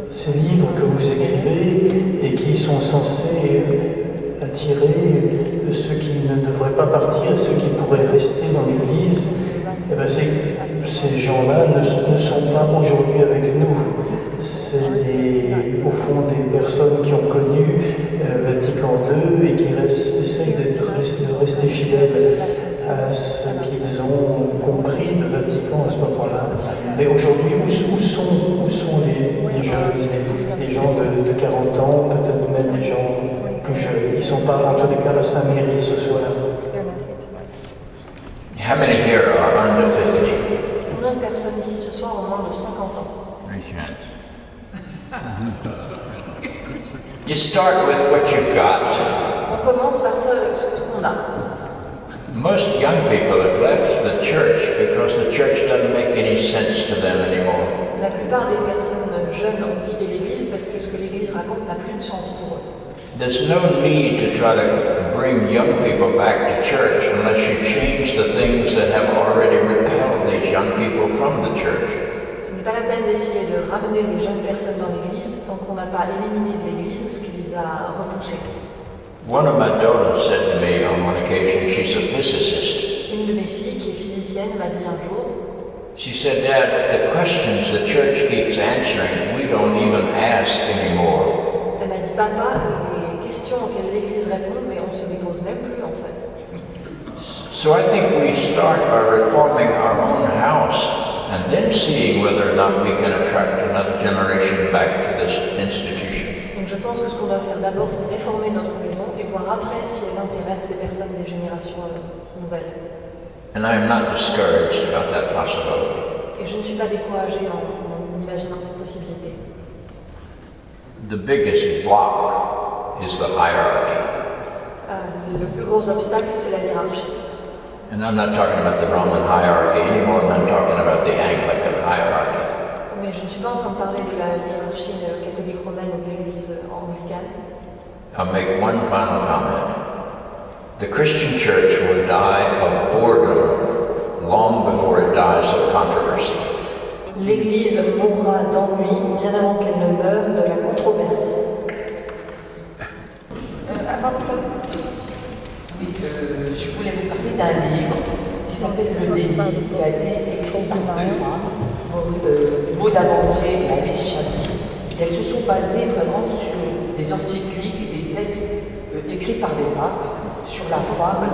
ces livres que vous écrivez et qui sont censés attirer ceux qui ne devraient pas partir, ceux qui pourraient rester dans l'Église, eh bien ces gens-là ne sont pas aujourd'hui avec nous. C'est au fond des personnes qui ont connu Vatican II et qui essayent de rester fidèles à ce qu'ils ont compris de Vatican à ce moment-là. Mais aujourd'hui, où sont les jeunes, les gens de 40 ans, peut-être même les gens plus jeunes? Ils ne sont pas en tous les cas à Saint-Méry ce soir. How many here are under 50? Combien de personnes ici ce soir ont moins de 50 ans? Raise your hands. You start with what you've got, On commence par ce qu'on a. Most young people have left the church because the church doesn't make any sense to them anymore. La plupart des personnes jeunes ont quitté l'Église parce que ce que l'Église raconte n'a plus de sens pour eux. There's no need to try to bring young people back to church unless you change the things that have already repelled these young people from the church. Ce n'est pas la peine d'essayer de ramener les jeunes personnes dans l'Église tant qu'on n'a pas éliminé de l'Église ce qui les a repoussés. One of my daughters said to me on one occasion, she's a physicist. Une de mes filles, qui est physicienne, m'a dit un jour, she said, Dad, the questions the church keeps answering, we don't even ask anymore. Elle m'a dit, papa, les questions auxquelles l'Église répond, mais on ne se les pose même plus en fait. So I think we start by reforming our own house and then seeing whether or not we can attract another generation back to this institution. Donc je pense que ce qu'on doit faire d'abord, c'est réformer notre maison et voir après si elle intéresse les personnes des générations nouvelles. And I am not discouraged about that possibility. Et je ne suis pas découragée en imaginant cette possibilité. The biggest block is the hierarchy. Le plus gros obstacle, c'est la hiérarchie. And I'm not talking about the Roman hierarchy anymore than I'm talking about the Anglican hierarchy. Mais je ne suis pas en train de parler de la hiérarchie catholique romaine ou de l'Église anglicane. I'll make one final comment. The Christian church will die of boredom long before it dies of controversy. L'Église mourra d'ennui bien avant qu'elle ne meure de la controverse. Je voulais vous parler d'un livre qui s'appelle Le Déni, qui a été écrit par deux femmes, Maud Amandier et Alice Chabi. Et elles se sont basées vraiment sur des encycliques, des textes écrits par des papes sur la femme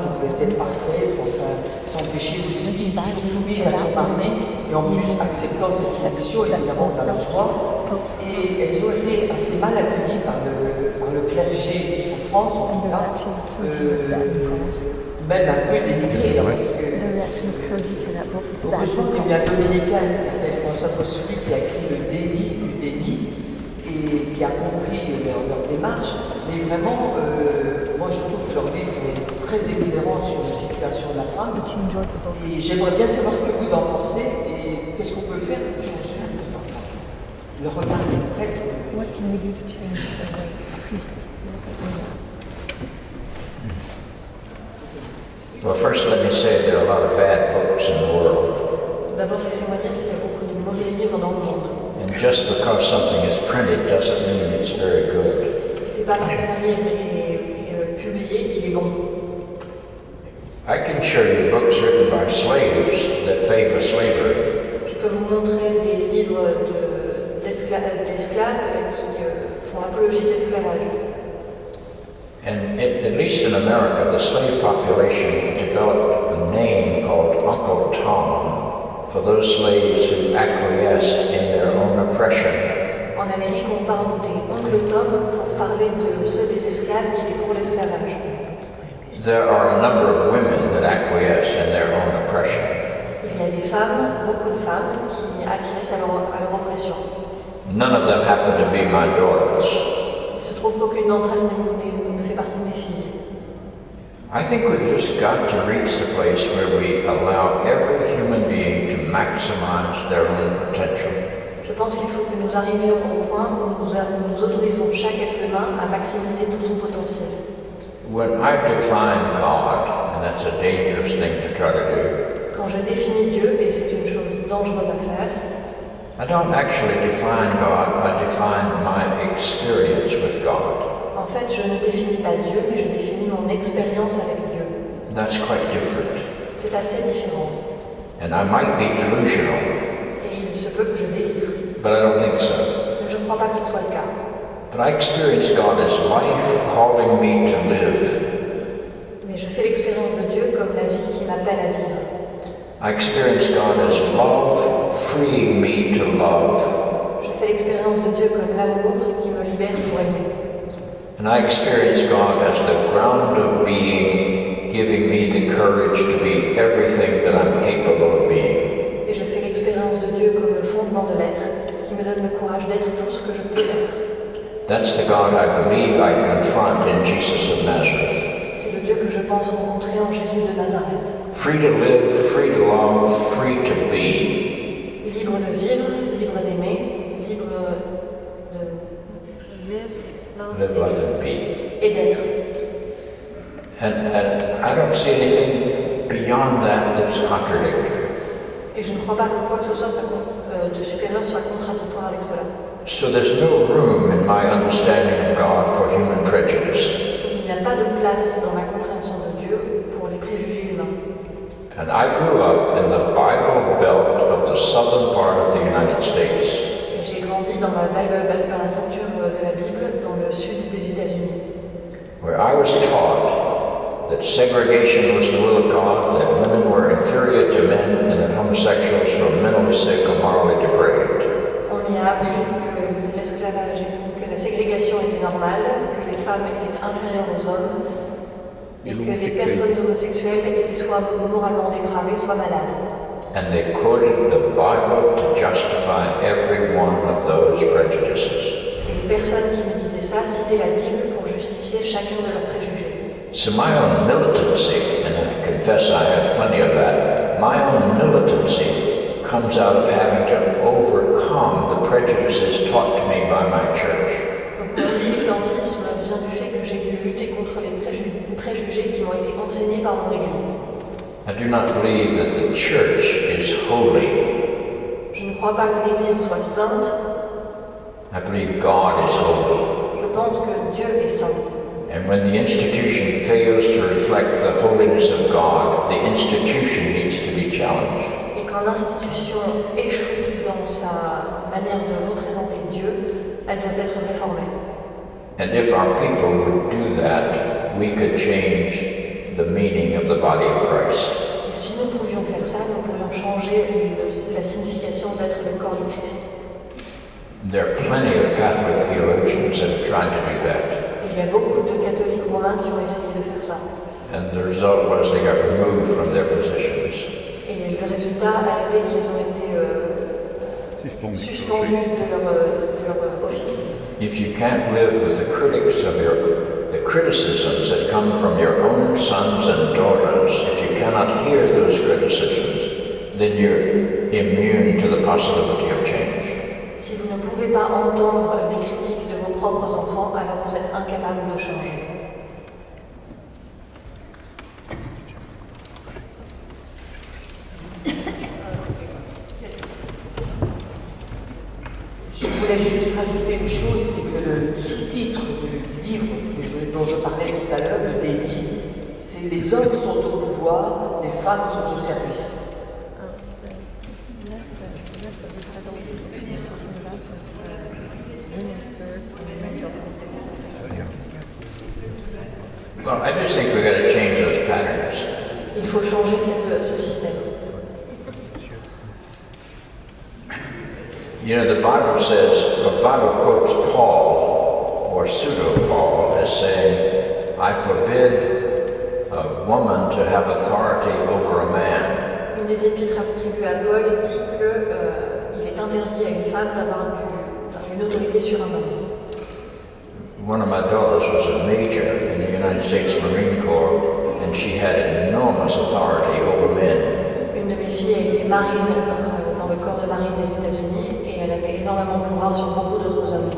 qui devait être parfaite, enfin, sans péché aussi, soumise à son mari, et en plus acceptant cette soumission évidemment dans la joie. Et elles ont été assez mal accueillies par le clergé en France, en tout cas, même un peu dénigrées, parce que heureusement qu'il y a eu un dominicain qui s'appelle François Bossuet qui a écrit Le Déni du déni et qui a compris leur démarche, mais vraiment, moi je trouve que leur livre est très éclairant sur la situation de la femme et j'aimerais bien savoir ce que vous en pensez et qu'est-ce qu'on peut faire pour changer le regard des prêtres. Well, first let me say there are a lot of bad books in the world. D'abord, laissez-moi dire qu'il y a beaucoup de mauvais livres dans le monde. And just because something is printed doesn't mean it's very good. C'est pas parce qu'un livre est publié qu'il est bon. I can show you books written by slaves that favor slavery. Je peux vous montrer des livres d'esclaves qui font apologie de l'esclavage. And at least in America, the slave population developed a name called Uncle Tom for those slaves who acquiesced in their own oppression. En Amérique, on parle des oncles Tom pour parler de ceux des esclaves qui étaient pour l'esclavage. There are a number of women that acquiesce in their own oppression. Il y a des femmes, beaucoup de femmes, qui acquiescent à leur oppression. None of them happen to be my daughters. Il se trouve qu'aucune d'entre elles ne fait partie de mes filles. I think we've just got to reach the place where we allow every human being to maximize their own potential. Je pense qu'il faut que nous arrivions au point où nous autorisons chaque être humain à maximiser tout son potentiel. When I define God, and that's a dangerous thing to try to do, Quand je définis Dieu, et c'est une chose dangereuse à faire, I don't actually define God, I define my experience with God. En fait, je ne définis pas Dieu, mais je définis mon expérience avec Dieu. That's quite different. C'est assez différent. And I might be delusional, Et il se peut que je délire. but I don't think so. Mais je ne crois pas que ce soit le cas. But I experience God as life calling me to live. Mais je fais l'expérience de Dieu comme la vie qui m'appelle à vivre. I experience God as love freeing me to love. Je fais l'expérience de Dieu comme l'amour qui me libère pour aimer. And I experience God as the ground of being, giving me the courage to be everything that I'm capable of being. Et je fais l'expérience de Dieu comme le fondement de l'être, qui me donne le courage d'être tout ce que je peux être. That's the God I believe I confront in in Jesus of Nazareth. C'est le Dieu que je pense rencontrer en Jésus de Nazareth. Free to live, free to love, free to be. Libre de vivre, libre d'aimer, libre de Live, love, and be. et d'être. And I don't see anything beyond that that's contradictory. Et je ne crois pas que quoi que ce soit de supérieur soit contradictoire avec cela. So there's no room in my understanding of God for human prejudice. Donc il n'y a pas de place dans ma compréhension de Dieu pour les préjugés humains. And I grew up in the Bible Belt of the southern part of the United States. Et j'ai grandi dans la Bible Belt, dans la ceinture de la Bible, dans le sud des États-Unis, Where I was taught that segregation was the will of God, that women were inferior to men, and that homosexuals were mentally sick or morally depraved. On y a appris que l'esclavage, que la ségrégation était normale, que les femmes étaient inférieures aux hommes, et que les personnes homosexuelles étaient soit moralement dépravées, soit malades. And they quoted the Bible to justify every one of those prejudices. Et les personnes qui me disaient ça citaient la Bible pour justifier chacun de leurs préjugés. So my own militancy, and I confess I have plenty of that, my own militancy comes out of having to overcome the prejudices taught to me by my church. Donc mon militantisme vient du fait que j'ai dû lutter contre les préjugés qui m'ont été enseignés par mon Église. I do not believe that the church is holy. Je ne crois pas que l'Église soit sainte. I believe God is holy. Je pense que Dieu est saint. And when the institution fails to reflect the holiness of God, the institution needs to be challenged. Et quand l'institution échoue dans sa manière de représenter Dieu, elle doit être réformée. And if our people would do that, we could change the meaning of the body of Christ. Et si nous pouvions faire ça, nous pourrions changer la signification d'être le corps du Christ. There are plenty of Catholic theologians that have tried to do that. Il y a beaucoup de catholiques romains qui ont essayé de faire ça. And the result was they got removed from their positions. Et le résultat a été qu'ils ont été suspendus de leur office. If you can't live with the critics of the criticisms that come from your own sons and daughters, if you cannot hear those criticisms, then you're immune to the possibility of change. Si vous ne pouvez pas entendre les critiques de vos propres enfants, alors vous êtes incapable de changer. Je voulais juste rajouter une chose, c'est que le sous-titre du livre dont je parlais tout à l'heure, le délit, c'est les hommes sont au pouvoir, les femmes sont au service. Well, I just think we've got to change those patterns. Il faut changer ce système. You know, the Bible says, the Bible quotes Paul, or pseudo-Paul, as saying, I forbid a woman to have authority over a man. Une des épîtres attribuées à Paul dit qu'il est interdit à une femme d'avoir une autorité sur un homme. One of my daughters was a major in the United States Marine Corps, and she had enormous authority over men. Une de mes filles a été marine dans le corps de marine des États-Unis et elle avait énormément de pouvoir sur beaucoup d'autres hommes.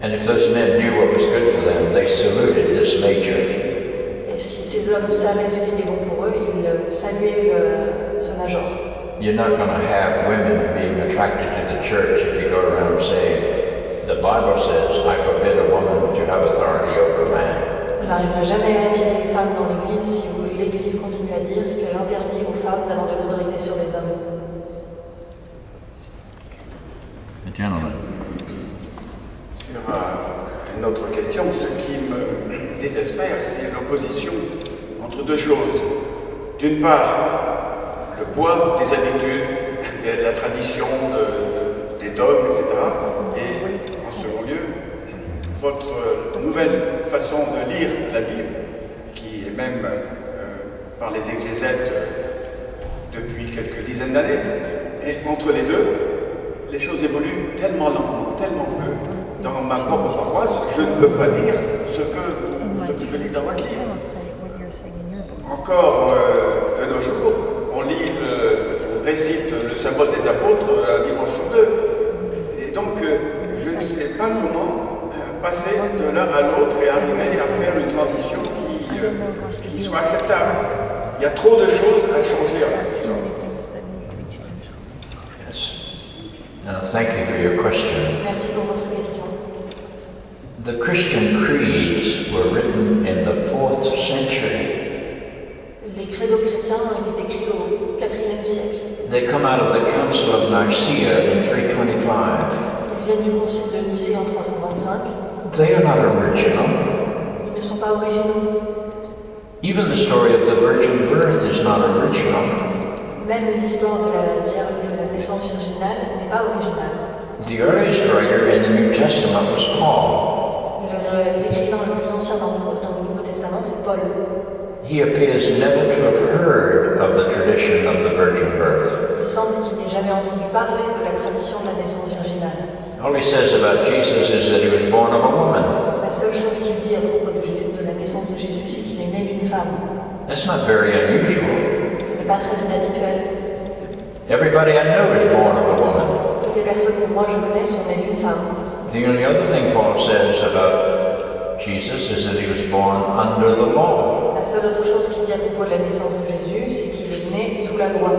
And if those men knew what was good for them, they saluted this major. Et si ces hommes savaient ce qui était bon pour eux, ils saluaient ce major. You're not going to have women being attracted to the church if you go around saying, the Bible says, I forbid a woman to have authority over a man. Vous n'arriverez jamais à attirer les femmes dans l'Église si l'Église continue à dire qu'elle interdit aux femmes d'avoir de l'autorité sur les hommes. The gentleman. Sur une autre question, ce qui me désespère, c'est l'opposition entre deux choses. D'une part, le poids des habitudes, de la tradition, des dogmes, etc. Et en second lieu, votre nouvelle façon de lire la Bible, qui est même par les exégètes depuis quelques dizaines d'années. Et entre les deux, les choses évoluent tellement lentement, tellement peu. Dans ma propre paroisse, je ne peux pas dire ce que vous je lis dans votre livre. Encore de nos jours, on récite le symbole des apôtres un dimanche sur deux. Et donc, je ne sais pas comment passer de l'un à l'autre et arriver à faire une transition qui soit acceptable. Il y a trop de choses à changer en quelque sorte. Thank you for your question. Merci pour votre question. The Christian creeds were written in the 4th century. Les credos chrétiens ont été écrits au IVe siècle. They come out of the Council of Nicaea in 325. Ils viennent du concile de Nicée en 325. They are not original. Ils ne sont pas originaux. Even the story of the virgin birth is not original. Même l'histoire de la naissance virginale n'est pas originale. The earliest writer in the New Testament was Paul. L'écrivain le plus ancien dans le Nouveau Testament, c'est Paul. He appears never to have heard of the tradition of the virgin birth. Il semble qu'il n'ait jamais entendu parler de la tradition de la naissance virginale. All he says about Jesus is that he was born of a woman. La seule chose qu'il dit à propos de la naissance de Jésus, c'est qu'il est né d'une femme. That's not very unusual. Ce n'est pas très inhabituel. Everybody I know is born of a woman. Toutes les personnes que moi je connais sont nées d'une femme. The only other thing Paul says about Jesus is that he was born under the law. La seule autre chose qu'il dit à propos de la naissance de Jésus, c'est qu'il est né sous la loi.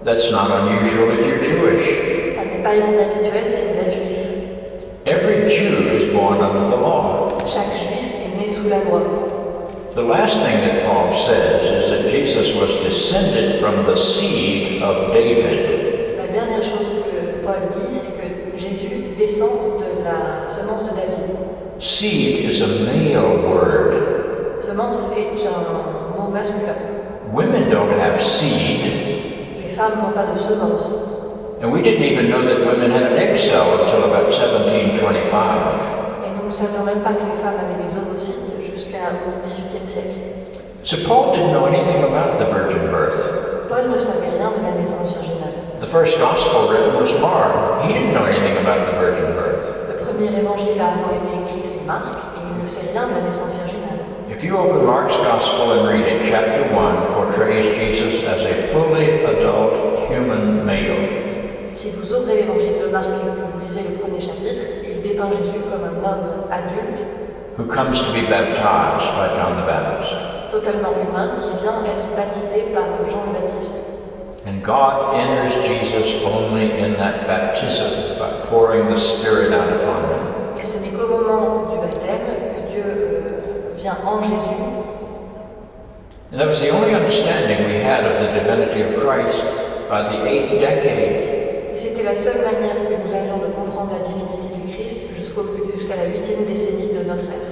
That's not unusual if you're Jewish. Ça n'est pas inhabituel si vous êtes juif. Every Jew is born under the law. Chaque juif est né sous la loi. The last thing that Paul says is that Jesus was descended from the seed of David. La dernière chose que Paul dit, c'est que Jésus descend de la semence de David. Seed is a male word. Semence est un mot masculin. Women don't have seed. Les femmes n'ont pas de semence. And we didn't even know that women had an egg cell until about 1725. Et nous ne savions même pas que les femmes avaient des ovocytes jusqu'au XVIIIe siècle. So Paul didn't know anything about the virgin birth. Paul ne savait rien de la naissance virginale. The first gospel written was Mark. He didn't know anything about the virgin birth. Le premier évangile à avoir été écrit, c'est Marc, et il ne sait rien de la naissance virginale. If you open Mark's gospel and read it, chapter 1 portrays Jesus as a fully adult human male. Si vous ouvrez l'évangile de Marc et que vous lisez le premier chapitre, il dépeint Jésus comme un homme adulte who comes to be baptized by John the Baptist. Totalement humain qui vient être baptisé par Jean le Baptiste. And God enters Jesus only in that baptism by pouring the Spirit out upon him. Et ce n'est qu'au moment du baptême que Dieu vient en Jésus. And that was the only understanding we had of the divinity of Christ by the 8th decade. Et c'était la seule manière que nous avions de comprendre la divinité du Christ jusqu'à la 8e décennie de notre ère.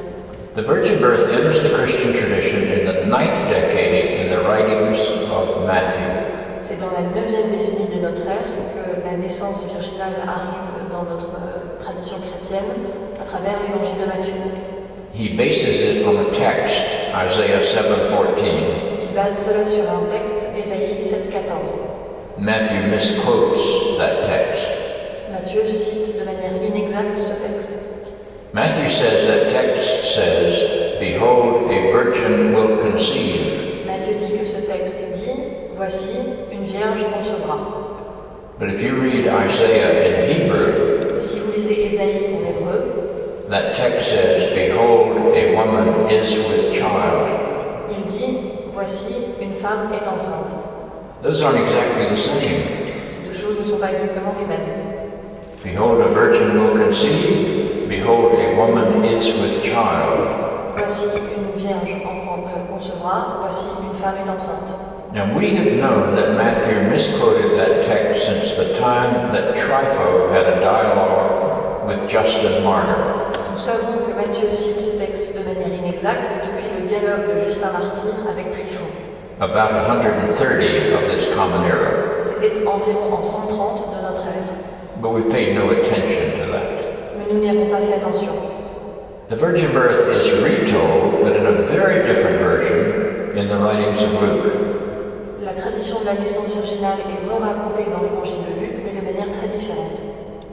The virgin birth enters the Christian tradition in the 9th decade in the writings of Matthew. C'est dans la 9e décennie de notre ère que la naissance virginale arrive dans notre tradition chrétienne à travers l'évangile de Matthieu. He bases it on a text, Isaiah 7:14. Il base cela sur un texte, Ésaïe 7,14. Matthew misquotes that text. Matthieu cite de manière inexacte ce texte. Matthew says that text says, "Behold, a virgin will conceive." Matthieu dit que ce texte dit, voici, une vierge concevra. But if you read Isaiah in Hebrew, et si vous lisez Ésaïe en hébreu, that text says, "Behold, a woman is with child." Il dit, voici, une femme est enceinte. Those aren't exactly the same. Ces deux choses ne sont pas exactement les mêmes. Behold, a virgin will conceive. Behold, a woman is with child. Voici une vierge concevra. Voici une femme est enceinte. Now we have known that Matthew misquoted that text since the time that Trypho had a dialogue with Justin Martyr. Nous savons que Matthieu cite ce texte de manière inexacte depuis le dialogue de Justin Martyr avec Tryphon. About 130 of this common era. C'était environ en 130 de notre ère. But we paid no attention to that. Mais nous n'y avons pas fait attention. The virgin birth is retold, but in a very different version in the writings of Luke. La tradition de la naissance virginale est re-racontée dans l'évangile de Luc, mais de manière très différente.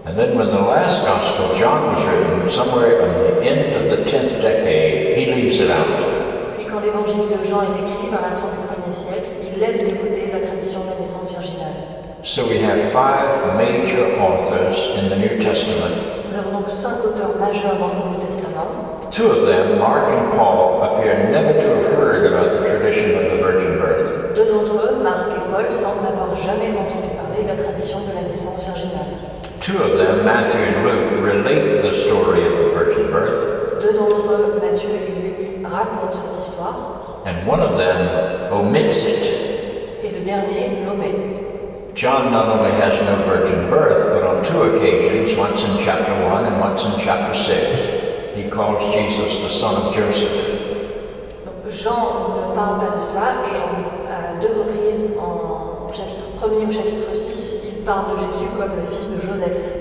And then when the last gospel, John, was written, somewhere on the end of the 10th decade, he leaves leaves it out. Puis quand l'évangile de Jean est écrit vers la fin du 1er siècle, il laisse de côté la tradition de la naissance virginale. So we have 5 major authors in the New Testament. Nous avons donc 5 auteurs majeurs dans le Nouveau Testament. 2 of them, Mark and Paul, appear never to have heard about the tradition of the virgin birth. 2 d'entre eux, Marc et Paul, semblent n'avoir jamais entendu parler de la tradition de la naissance virginale. 2 of them, Matthew and Luke, relate the story of the virgin birth. 2 d'entre eux, Matthieu et Luc, racontent cette histoire. And one of them omits it. Et le dernier l'omet. John not only has no virgin birth, but on 2 occasions, once in chapter 1 and once in chapter 6, he calls Jesus the son of Joseph. Donc Jean ne parle pas de cela et à 2 reprises, au chapitre 1er et au chapitre 6, il parle de Jésus comme le fils de Joseph.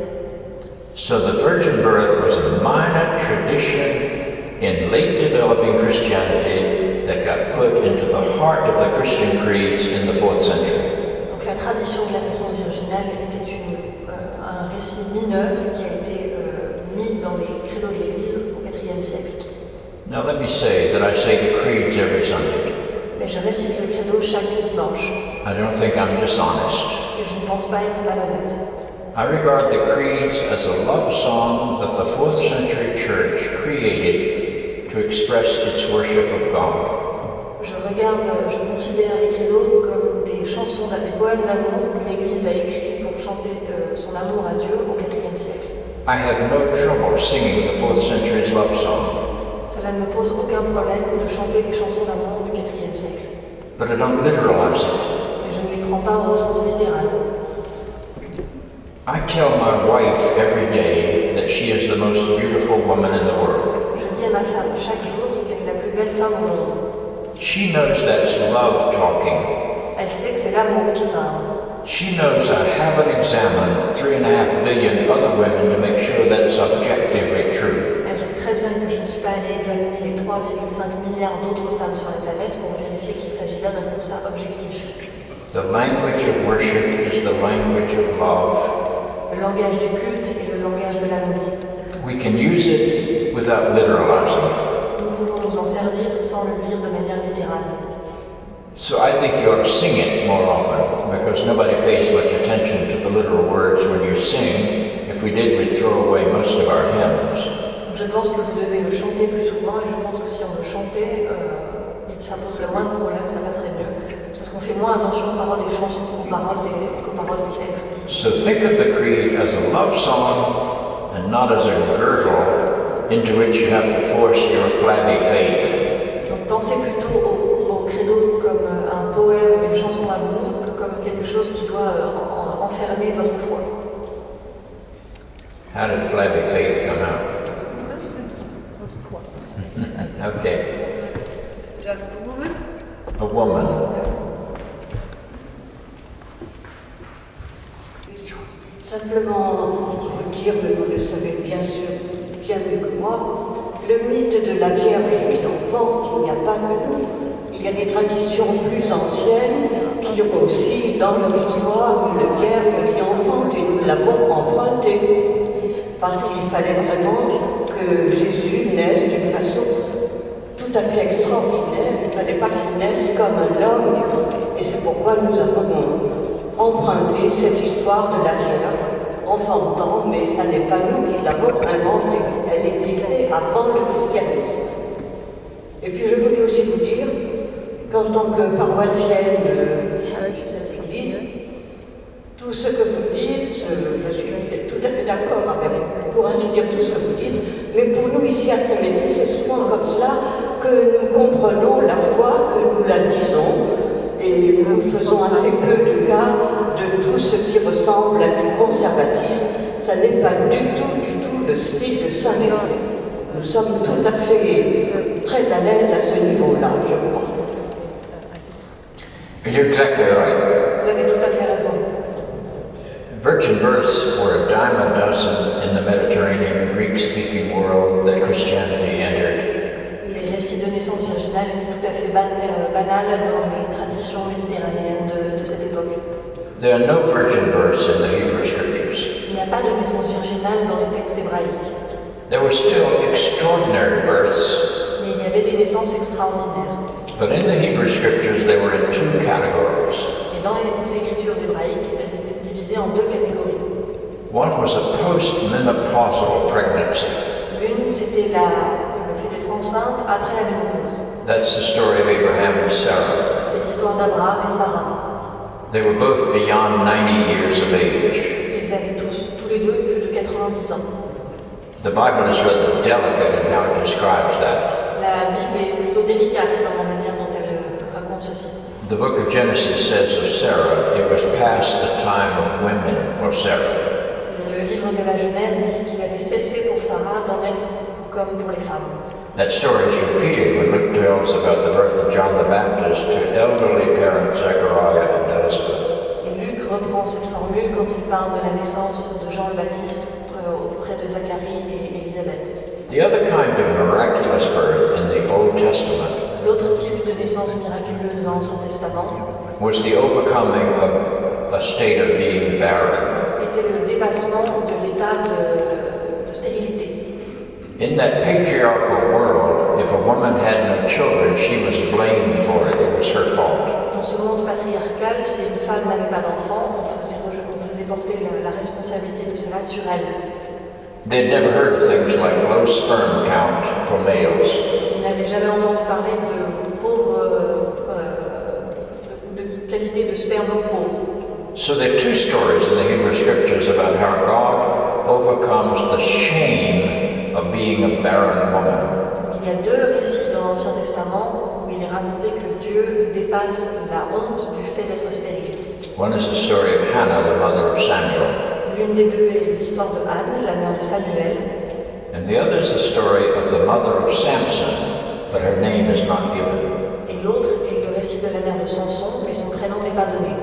So the virgin birth was a minor tradition in late developing Christianity that got put into the heart of the Christian creeds in the 4th century. Donc la tradition de la naissance virginale était un récit mineur qui a été mis dans les credos de l'Église au IVe siècle. Now let me say that I say the creeds every Sunday. Mais je récite le credo chaque dimanche. I don't think I'm dishonest. Et je ne pense pas être malhonnête. I regard the creeds as a love song that the 4th century church created to express its worship of God. Je considère les credos comme des chansons, des poèmes d'amour que l'Église a écrits pour chanter son amour à Dieu au IVe siècle. I have no trouble singing the 4th century's love song. Cela ne me pose aucun problème de chanter les chansons d'amour du IVe siècle. But I don't literalize it. Mais je ne les prends pas au sens littéral. I tell my wife every day that she is the most beautiful woman in the world. Je dis à ma femme chaque jour qu'elle est la plus belle femme au monde. She knows that's love talking. Elle sait que c'est l'amour qui parle. She knows I haven't examined 3.5 billion other women to make sure that's objectively true. Elle sait très bien que je ne suis pas allée examiner les 3,5 milliards d'autres femmes sur la planète pour vérifier qu'il s'agit là d'un constat objectif. The language of worship is the language of love. Le langage du culte est le langage de l'amour. We can use it without literalizing it. Nous pouvons nous en servir sans le lire de manière littérale. So I think you ought to sing it more often, because nobody pays much attention to the literal words when you sing. If we did, we'd throw away most of our hymns. Je pense que vous devez le chanter plus souvent, et je pense que si on le chantait, ça poserait moins de problèmes, ça passerait mieux. Parce qu'on fait moins attention aux paroles des chansons qu'aux paroles des textes. So think of the creed as a love song and not as a girdle into which you have to force your flabby faith. Donc pensez plutôt au credo comme un poème ou une chanson d'amour que comme quelque chose qui doit enfermer votre foi. How did flabby faith come out? Okay. A woman. Simplement vous dire, mais vous le savez bien sûr bien mieux que moi, le mythe de la Vierge qui enfante, il n'y a pas que nous. Il y a des traditions plus anciennes qui ont aussi dans leur histoire une Vierge qui enfante et nous l'avons empruntée. Parce qu'il fallait vraiment que Jésus naisse d'une façon tout à fait extraordinaire. Il ne fallait pas qu'il naisse comme un homme. Et c'est pourquoi nous avons emprunté cette histoire de la Vierge enfantant, mais ça n'est pas nous qui l'avons inventée. Elle existait avant le christianisme. Et puis je voulais aussi vous dire qu'en tant que paroissienne de cette église, tout ce que vous dites, je suis tout à fait d'accord avec, pour ainsi dire, tout ce que vous dites, mais pour nous ici à Saint-Médis, c'est souvent comme cela que nous comprenons la foi, que nous la disons, et nous faisons assez peu de cas de tout ce qui ressemble à du conservatisme. Ça n'est pas du tout le style de Saint-Médis. Nous sommes tout à fait très à l'aise à ce niveau-là, je crois. You're exactly right. Vous avez tout à fait raison. Virgin births were a dime a dozen in the Mediterranean Greek-speaking world that Christianity entered. Les récits de naissance virginale étaient tout à fait banals dans les traditions méditerranéennes de cette époque. There are no virgin births in the Hebrew Scriptures. Il n'y a pas de naissance virginale dans les textes hébraïques. There were still extraordinary births. Mais il y avait des naissances extraordinaires. But in the Hebrew scriptures, they were in two categories. Et dans les écritures hébraïques, elles étaient divisées en deux catégories. One was a post-menopausal pregnancy. L'une, c'était le fait d'être enceinte après la ménopause. That's the story of Abraham and Sarah. C'est l'histoire d'Abraham et Sarah. They were both beyond 90 years of age. Ils avaient tous les deux plus de 90 ans. The Bible is rather delicate in how it describes that. La Bible est plutôt délicate dans la manière dont elle raconte ceci. The book of Genesis says of Sarah, it was past the time of women for Sarah. Le livre de la Genèse dit qu'il avait cessé pour Sarah d'en être comme pour les femmes. That story is repeated when Luke tells about the birth of John the Baptist to elderly parents Zechariah and Elizabeth. Et Luc reprend cette formule quand il parle de la naissance de Jean le Baptiste auprès de Zacharie et Élisabeth. The other kind of miraculous birth in the Old Testament L'autre type de naissance miraculeuse dans l'Ancien Testament was the overcoming of a state of being barren. était le dépassement de l'état de stérilité. In that patriarchal world, if a woman had no children, she was blamed for it. It was her fault. Dans ce monde patriarcal, si une femme n'avait pas d'enfant, on faisait porter la responsabilité de cela sur elle. They'd never heard of things like low sperm count for males. Ils n'avaient jamais entendu parler de de qualité de sperme pauvre. So there are two stories in the Hebrew scriptures about how God overcomes the shame of being a barren woman. Donc, il y a deux récits dans l'Ancien Testament où il est raconté que Dieu dépasse la honte du fait d'être stérile. One is the story of Hannah, the mother of Samuel. L'une des deux est l'histoire de Anne, la mère de Samuel. And the other is the story of the mother of Samson, but her name is not given. Et l'autre est le récit de la mère de Samson, mais son prénom n'est pas donné.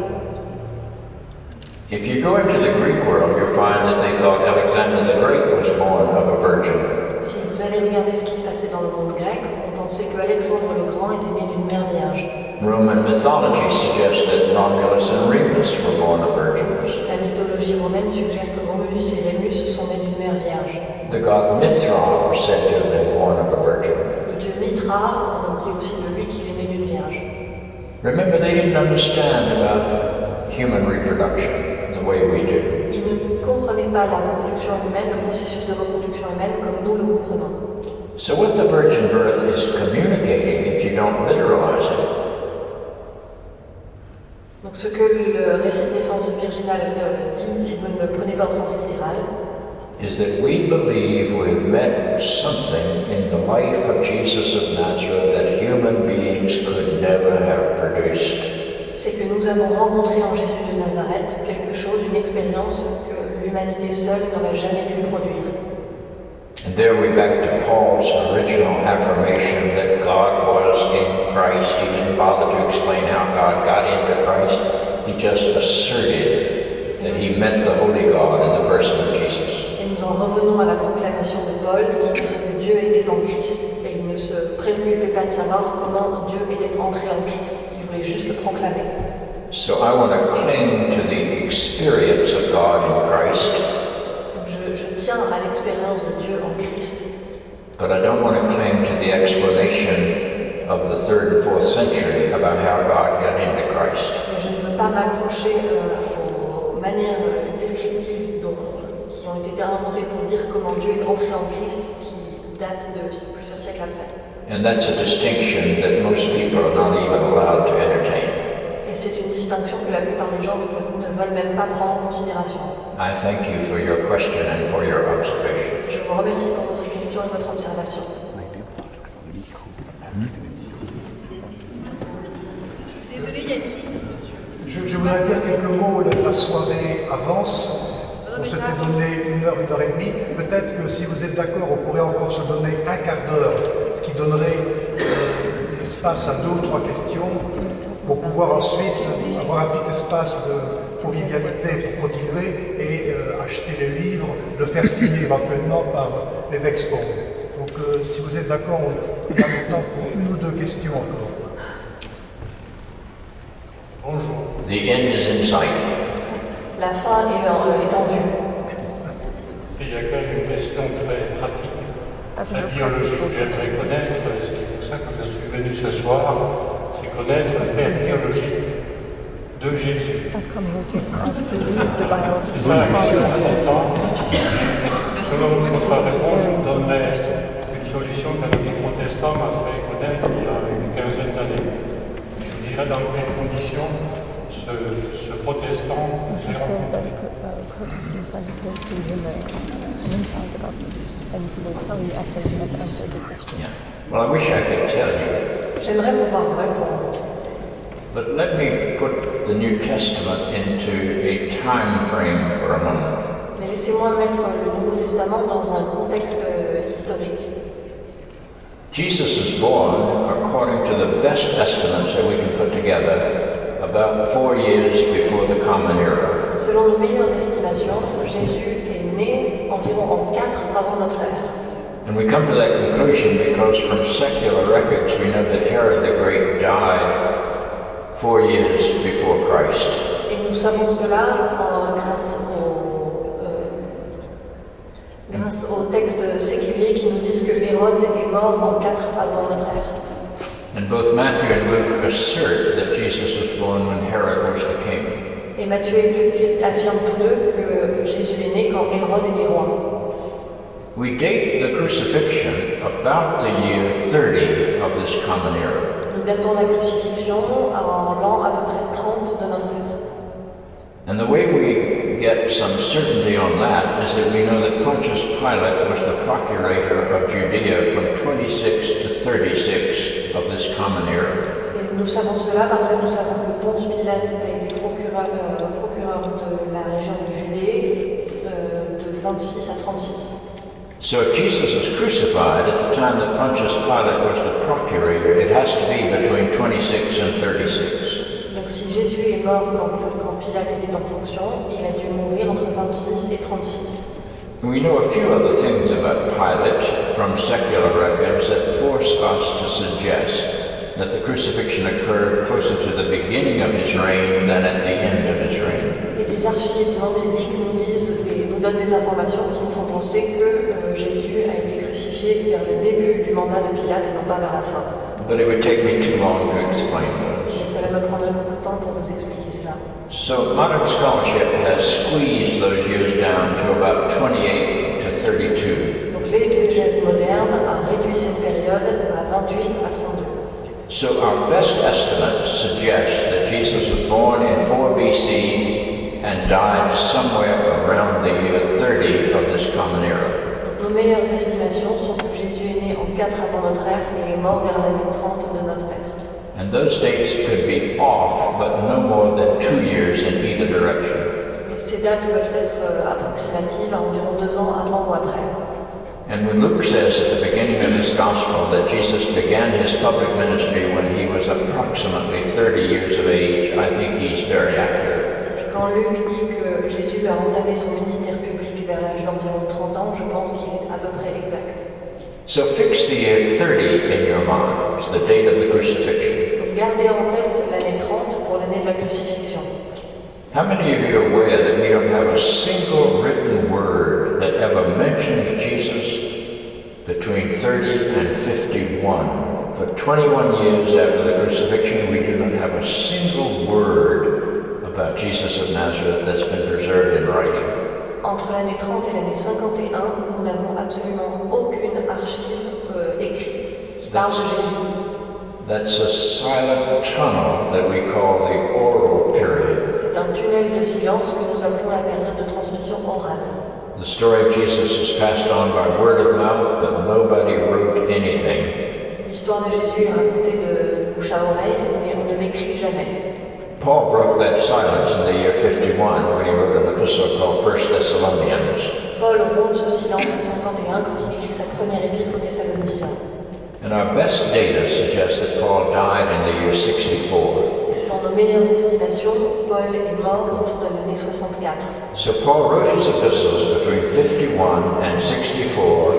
If you go into the Greek world, you'll find that they thought Alexander the Great was born of a virgin. Si vous allez regarder ce qui se passait dans le monde grec, on pensait que Alexandre le Grand était né d'une mère vierge. Roman mythology suggests that Romulus and Remus were born of virgins. La mythologie romaine suggère que Romulus et Rémus sont nés d'une mère vierge. The god Mithra was said to have been born of a virgin. Le dieu Mithra, on dit aussi de lui qu'il est né d'une vierge. Remember, they didn't understand about human reproduction the way we do. Ils ne comprenaient pas la reproduction humaine, le processus de reproduction humaine comme nous le comprenons. So what the virgin birth is communicating, if you don't literalize it, donc ce que le récit de naissance virginale dit, si vous ne le prenez pas au sens littéral, is that we believe we've met something in the life of Jesus of Nazareth that human beings could never have produced. C'est que nous avons rencontré en Jésus de Nazareth quelque chose, une expérience que l'humanité seule n'aurait jamais pu produire. And there we're back to Paul's original affirmation that God was in Christ. He didn't bother to explain how God got into Christ. He just asserted that he met the Holy God in the person of Jesus. Et nous en revenons à la proclamation de Paul qui disait que Dieu était en Christ et il ne se préoccupait pas de savoir comment Dieu était entré en Christ. Il voulait juste le proclamer. So I want to cling to the experience of God in Christ. Je tiens à l'expérience de Dieu en Christ. But I don't want to cling to the explanation of the 3rd and 4th century about how God got into Christ. Mais je ne veux pas m'accrocher aux manières descriptives qui ont été inventées pour dire comment Dieu est entré en Christ, qui datent de plusieurs siècles après. And that's a distinction that most people are not even allowed to entertain. Et c'est une distinction que la plupart des gens ne veulent même pas prendre en considération. I thank you for your question and for your observation. Je vous remercie pour votre question et votre observation. Désolée, il y a une liste, monsieur. Je voudrais dire quelques mots. La soirée avance. On s'était donné 1 heure, 1 heure et demie. Peut-être que si vous êtes d'accord, on pourrait encore se donner un quart d'heure, ce qui donnerait l'espace à 2 ou 3 questions pour pouvoir ensuite avoir un petit espace de convivialité pour continuer et acheter les livres, le faire signer éventuellement par l'évêque Spong. Donc si vous êtes d'accord, on a le temps pour 1 ou 2 questions encore. Bonjour. The end is in sight. La fin est en vue. Il y a quand même une question très pratique, très biologique que j'aimerais connaître. C'est pour ça venu ce soir, c'est connaître le père biologique de Jésus. C'est ça la question importante. Selon votre réponse, je vous donnerai une solution qu'un ami protestant m'a fait connaître il y a une quinzaine d'années. Je vous dirai dans quelles conditions ce protestant j'ai rencontré. Well, I wish I could tell you. J'aimerais pouvoir vous répondre. But let me put the New Testament into a time frame for a moment. Mais laissez-moi mettre le Nouveau Testament dans un contexte historique. Jesus is born, according to the best estimates that we can put together, about 4 years before the Common Era. Selon nos meilleures estimations, Jésus est né environ en 4 avant notre ère. And we come to that conclusion because from secular records we know that Herod the Great died 4 years before Christ. Et nous savons cela grâce aux textes séculiers qui nous disent que Hérode est mort en 4 avant notre ère. And both Matthew and Luke assert that Jesus was born when Herod was the king. Et Matthieu et Luc affirment tous deux que Jésus est né quand Hérode était roi. We date the crucifixion about the year 30 of this Common Era. Nous datons la crucifixion en l'an à peu près 30 de notre ère. And the way we get some certainty on that is that we know that Pontius Pilate was the procurator of Judea from 26 to 36 of this Common Era. Et nous savons cela parce que nous savons que Ponce Pilate a été procureur de la région de Judée de 26 à 36. So if Jesus was crucified at the time that Pontius Pilate was the procurator, it has to be between 26 and 36. Donc si Jésus est mort quand Pilate était en fonction, il a dû mourir entre 26 et 36. We know a few other things about Pilate from secular records that force us to suggest that the crucifixion occurred closer to the beginning of his reign than at the end of his reign. Et des archives non bibliques nous donnent des informations qui nous font penser que Jésus a été crucifié vers le début du mandat de Pilate et non pas vers la fin. But it would take me too long to explain those. Et cela me prendrait beaucoup de temps pour vous expliquer cela. So modern scholarship has squeezed those years down to about 28 to 32. Donc l'exégèse moderne a réduit cette période à 28 à 32. So our best estimates suggest that Jesus was born in 4 BC and died somewhere around the year 30 of this Common Era. Donc, nos meilleures estimations sont que Jésus est né en 4 avant notre ère et il est mort vers l'année 30 de notre ère. And those dates could be off, but no more than 2 years in either direction. Mais ces dates peuvent être approximatives à environ 2 ans avant ou après. And when Luke says at the beginning of his gospel that Jesus began his public ministry when he was approximately 30 years of age, I think he's very accurate. Et quand Luc dit que Jésus a entamé son ministère public vers l'âge d'environ 30 ans, je pense qu'il est à peu près exact. So fix the year 30 in your mind. It's the date of the crucifixion. Donc gardez en tête l'année 30 pour l'année de la crucifixion. How many of you are aware that we don't have a single written word that ever mentions Jesus between 30 and 51? For 21 years after the crucifixion, we do not have a single word about Jesus of Nazareth that's been preserved in writing. Entre l'année 30 et l'année 51, nous n'avons absolument aucune archive écrite qui parle de Jésus. That's a silent tunnel that we call the oral period. C'est un tunnel de silence que nous appelons la période de transmission orale. The story of Jesus is passed on by word of mouth, but nobody wrote anything. L'histoire de Jésus est racontée de bouche à oreille, mais on ne l'écrit jamais. Paul broke that silence in the year 51 when he wrote an epistle called 1 Thessalonians. Paul rompt ce silence en 51 quand il écrit sa première épître aux Thessaloniciens. And our best data suggests that Paul died in the year 64. Et selon nos meilleures estimations, Paul est mort autour de l'année 64. So Paul wrote his epistles between 51 and 64,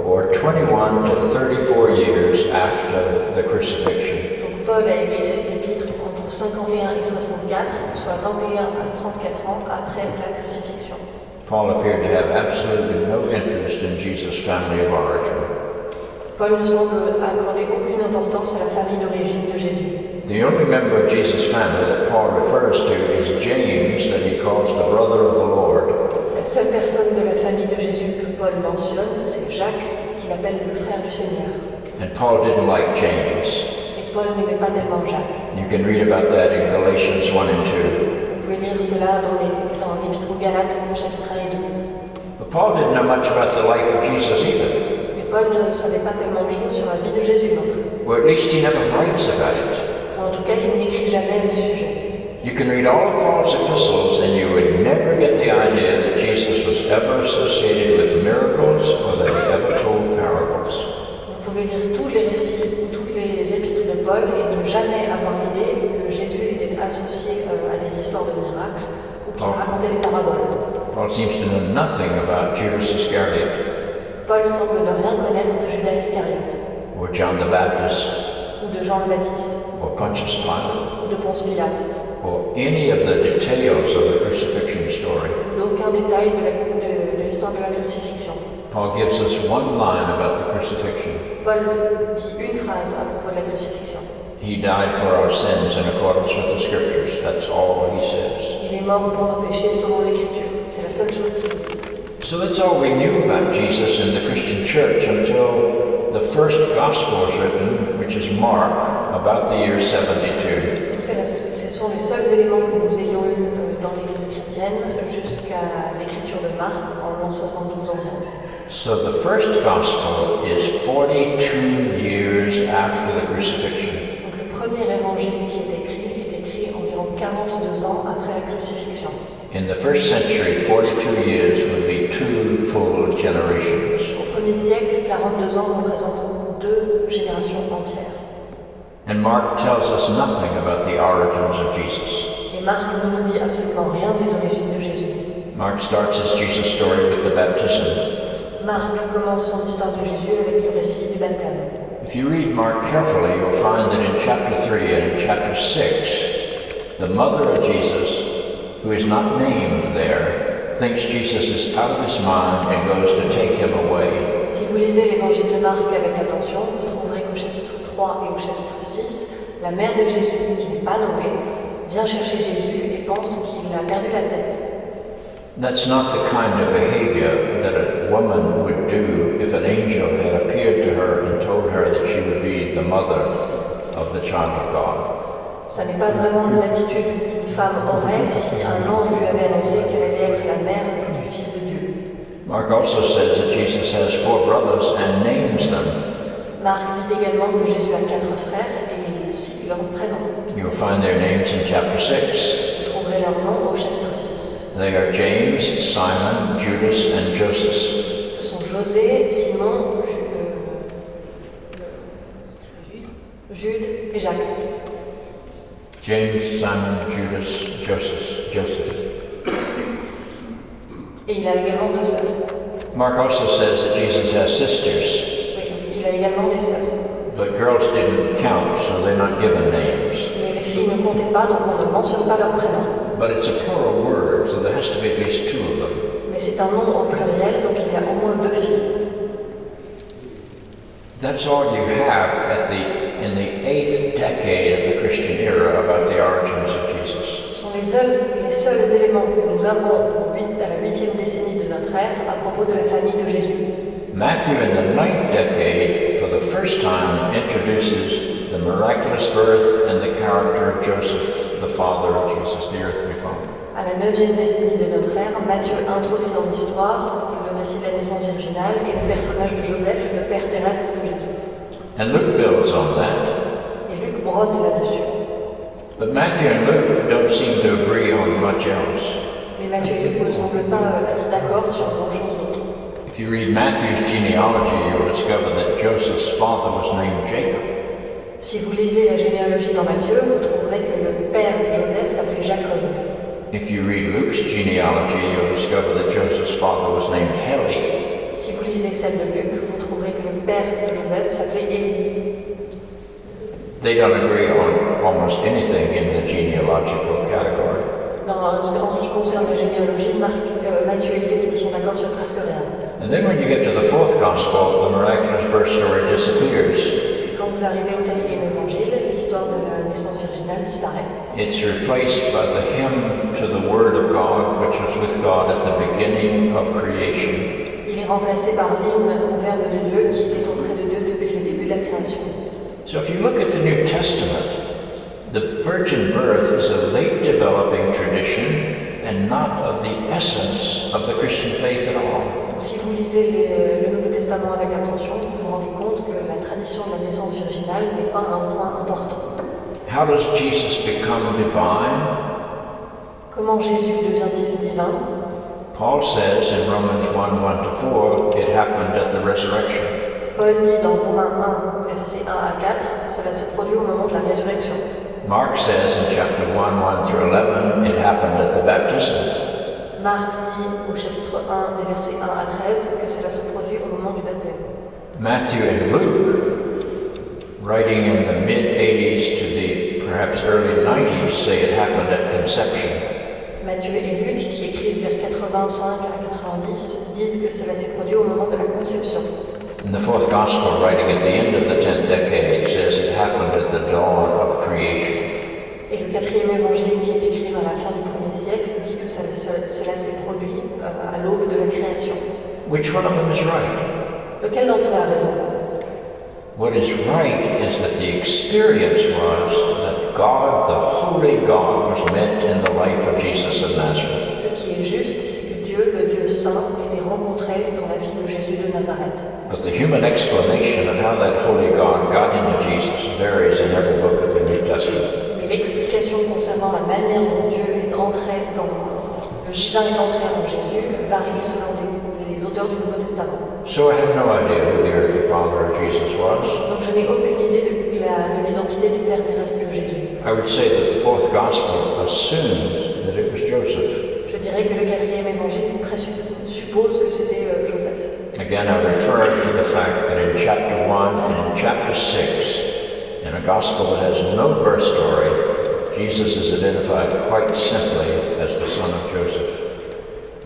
or 21 to 34 years after the crucifixion. Donc Paul a écrit ses épîtres entre 51 et 64, soit 21 à 34 ans après la crucifixion. Paul appeared to have absolutely no interest in Jesus' family of origin. Paul ne semble accorder aucune importance à la famille d'origine de Jésus. The only member of Jesus' family that Paul refers to is James, that he calls the brother of the Lord. La seule personne de la famille de Jésus que Paul mentionne, c'est Jacques, qu'il appelle le frère du Seigneur. And Paul didn't like James. Et Paul n'aimait pas tellement Jacques. You can read about that in Galatians 1 and 2. Vous pouvez lire cela dans l'Épître aux Galates, chapitre 1 et 2. But Paul didn't know much about the life of Jesus either. Mais Paul ne savait pas tellement de choses sur la vie de Jésus non plus. Or at least he never writes about it. Ou en tout cas, il n'écrit jamais à ce sujet. You can read all of Paul's epistles and you would never get the idea that Jesus was ever associated with miracles or that he ever told parables. Vous pouvez lire tous les récits, toutes les épîtres de Paul et ne jamais avoir l'idée que Jésus était associé à des histoires de miracles ou qu'il racontait des paraboles. Paul seems to know nothing about Judas Iscariot. Paul semble ne rien connaître de Judas Iscariote. Or John the Baptist. Ou de Jean le Baptiste. Or Pontius Pilate. Ou de Ponce Pilate. Or any of the details of the crucifixion story. D'aucun détail de l'histoire de la crucifixion. Paul gives us one line about the crucifixion. Paul dit une phrase à propos de la crucifixion. He died for our sins in accordance with the scriptures. That's all he says. Il est mort pour nos péchés selon l'Écriture. C'est la seule chose qu'il dit. So that's all we knew about Jesus in the Christian church until the first gospel was written, which is Mark, about the year 72. Ce sont les seuls éléments que nous ayons eus dans l'Église chrétienne jusqu'à l'écriture de Marc en l'an 72 environ. So the first gospel is 42 years after the crucifixion. Donc le premier évangile qui est écrit environ 42 ans après la crucifixion. In the first century, 42 years would be 2 full generations. Au premier siècle, 42 ans représentent 2 générations entières. And Mark tells us nothing about the origins of Jesus. Et Marc ne nous dit absolument rien des origines de Jésus. Mark starts his Jesus story with the baptism. Marc commence son histoire de Jésus avec le récit du baptême. If you read Mark carefully, you'll find that in chapter 3 and in chapter 6, the mother of Jesus, who is not named there, thinks Jesus is out of his mind and goes to take him away. Si vous lisez l'évangile de Marc avec attention, vous trouverez qu'au chapitre 3 et au chapitre 6, la mère de Jésus, qui n'est pas nommée, vient chercher Jésus et pense qu'il a perdu la tête. That's not the kind of behavior that a woman would do if an angel had appeared to her and told her that she would be the mother of the child of God. Ça n'est pas vraiment l'attitude qu'une femme aurait si un ange lui avait annoncé qu'elle allait être la mère du Fils de Dieu. Mark also says that Jesus has 4 brothers and names them. Marc dit également que Jésus a 4 frères et il cite leurs prénoms. You'll find their names in chapter 6. Vous trouverez leurs noms au chapitre 6. They are James, Simon, Judas, and Joseph. Ce sont José, Simon, Jude et Jacques. James, Simon, Judas, Joseph. Et il a également 2 sœurs. Mark also says that Jesus has sisters. Oui, il a également des sœurs. But girls didn't count, so they're not given names. Mais les filles ne comptaient pas, donc on ne mentionne pas leurs prénoms. But it's a plural word, so there has to be at least 2 of them. Mais c'est un nom au pluriel, donc il y a au moins 2 filles. That's all you have in the 8th decade of the Christian era about the origins of Jesus. Ce sont les seuls éléments que nous avons à la 8e décennie de notre ère à propos de la famille de Jésus. Matthew in the 9th decade, for the first time, introduces the miraculous birth and the character of Joseph, the father of Jesus, the earthly father. À la 9e décennie de notre ère, Matthieu introduit dans l'histoire le récit de la naissance virginale et le personnage de Joseph, le père terrestre de Jésus. And Luke builds on that. Et Luc brode là-dessus. But Matthew and Luke don't seem to agree on much else. Mais Matthieu et Luc ne semblent pas être d'accord sur grand-chose d'autre. If you read Matthew's genealogy, you'll discover that Joseph's father was named Jacob. Si vous lisez la généalogie dans Matthieu, vous trouverez que le père de Joseph s'appelait Jacob. If you read Luke's genealogy, you'll discover that Joseph's father was named Heli. Si vous lisez celle de Luc, vous trouverez que le père de Joseph s'appelait Élie. They don't agree on almost anything in the genealogical category. En ce qui concerne la généalogie, Matthieu et Luc ne sont d'accord sur presque rien. And then when you get to the 4th gospel, the miraculous birth story disappears. Et quand vous vous arrivez au 4e évangile, l'histoire de la naissance virginale disparaît. It's replaced by the hymn to the Word of God, which was with God at the beginning of creation. Il est remplacé par l'hymne au Verbe de Dieu qui était auprès de Dieu depuis le début de la création. So if you look at the New Testament, the virgin birth is a late developing tradition and not of the essence of the Christian faith at all. Donc, si vous lisez le Nouveau Testament avec attention, vous vous rendez compte que la tradition de la naissance virginale n'est pas un point important. How does Jesus become divine? Comment Jésus devient-il divin? Paul says in Romans 1:1-4, it happened at the resurrection. Paul dit dans Romains 1, versets 1 à 4, cela se produit au moment de la résurrection. Mark says in chapter 1:1-11, it happened at the baptism. Marc dit au chapitre 1 des versets 1 à 13 que cela se produit au moment du baptême. Matthew and Luke, writing in the mid-80s to the perhaps early 90s, say it happened at conception. Matthieu et Luc, qui écrivent vers 85 à 90, disent que cela s'est produit au moment de la conception. And the fourth gospel, writing at the end of the 10th decade, says it happened at the dawn of creation. Et le 4e évangile, qui est écrit à la fin du 1er siècle, dit que cela s'est produit à l'aube de la création. Which one of them is right? Lequel d'entre eux a raison? What is right is that the experience was that God, the Holy God, was met in the life of Jesus of Nazareth. Ce qui est juste, c'est que Dieu, le Dieu saint, était rencontré dans la vie de Jésus de Nazareth. But the human explanation of how that Holy God got into Jesus varies in every book of the New Testament. Mais l'explication concernant la manière dont Dieu est entré le divin est entré en Jésus varie selon les auteurs du Nouveau Testament. So I have no idea who the earthly father of Jesus was. Donc je n'ai aucune idée de l'identité du Père terrestre de Jésus. I would say that the fourth gospel assumes that it was Joseph. Je dirais que le 4e évangile suppose que c'était Joseph. Again, I refer to the fact that in chapter 1 and in chapter 6, in a gospel that has no birth story, Jesus is identified quite simply as the son of Joseph.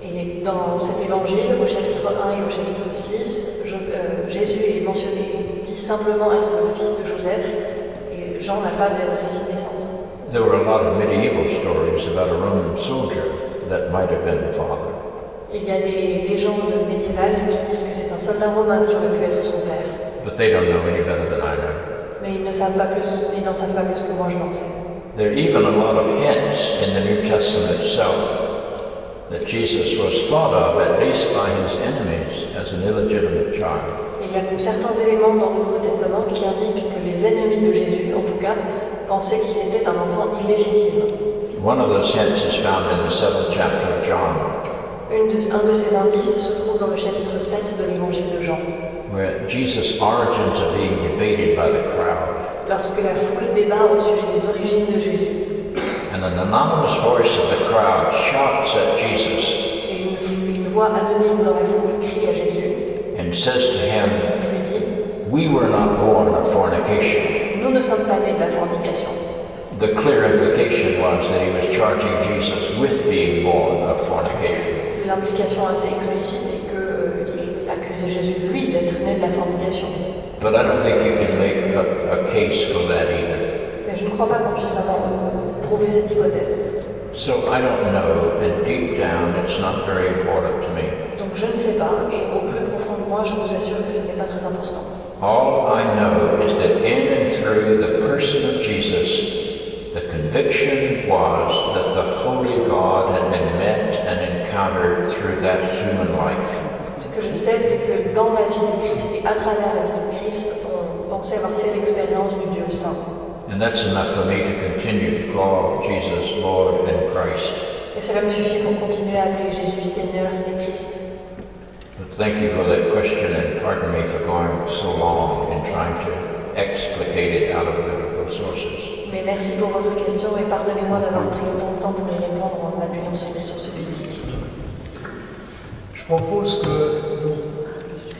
Et dans cet évangile, au chapitre 1 et au chapitre 6, Jésus est mentionné, dit simplement être le fils de Joseph, et Jean n'a pas de récit de naissance. There were a lot of medieval stories about a Roman soldier that might have been the father. Il y a des légendes médiévales qui disent que c'est un soldat romain qui aurait pu être son père. But they don't know any better than I know. Mais ils n'en savent pas plus que moi je n'en sais. There are even a lot of hints in the New Testament itself that Jesus was thought of, at least by his enemies, as an illegitimate child. Il y a certains éléments dans le Nouveau Testament qui indiquent que les ennemis de Jésus, en tout cas, pensaient qu'il était un enfant illégitime. One of those hints is found in the 7th chapter of John. Un de ces indices se trouve dans le chapitre 7 de l'évangile de Jean. Where Jesus' origins are being debated by the crowd. Lorsque la foule débat au sujet des origines de Jésus. And an anonymous voice of the crowd shouts at Jesus. Et une voix anonyme dans la foule crie à Jésus. And says to him, et lui dit, "We were not born of fornication." Nous ne sommes pas nés de la fornication. The clear implication was that he was charging Jesus with being born of fornication. L'implication assez explicite est qu'il accusait Jésus, lui, d'être né de la fornication. But I don't think you can make a case for that either. Mais je ne crois pas qu'on puisse vraiment prouver cette hypothèse. So I don't know, and deep down it's not very important to me. Donc je ne sais pas, et au plus profond de moi, je vous assure que ce n'est pas très important. All I know is that in and through the person of Jesus, the conviction was that the Holy God had been met and encountered through that human life. Ce que je sais, c'est que dans la vie du Christ et à travers la vie du Christ, on pensait avoir fait l'expérience du Dieu saint. And that's enough for me to continue to call Jesus Lord and Christ. Et cela me suffit pour continuer à appeler Jésus Seigneur et Christ. But thank you for that question, and pardon me for going so long in trying to explicate it out of biblical sources. Mais merci pour votre question et pardonnez-moi d'avoir pris autant de temps pour y répondre en m'appuyant sur les sources bibliques. Je propose que nous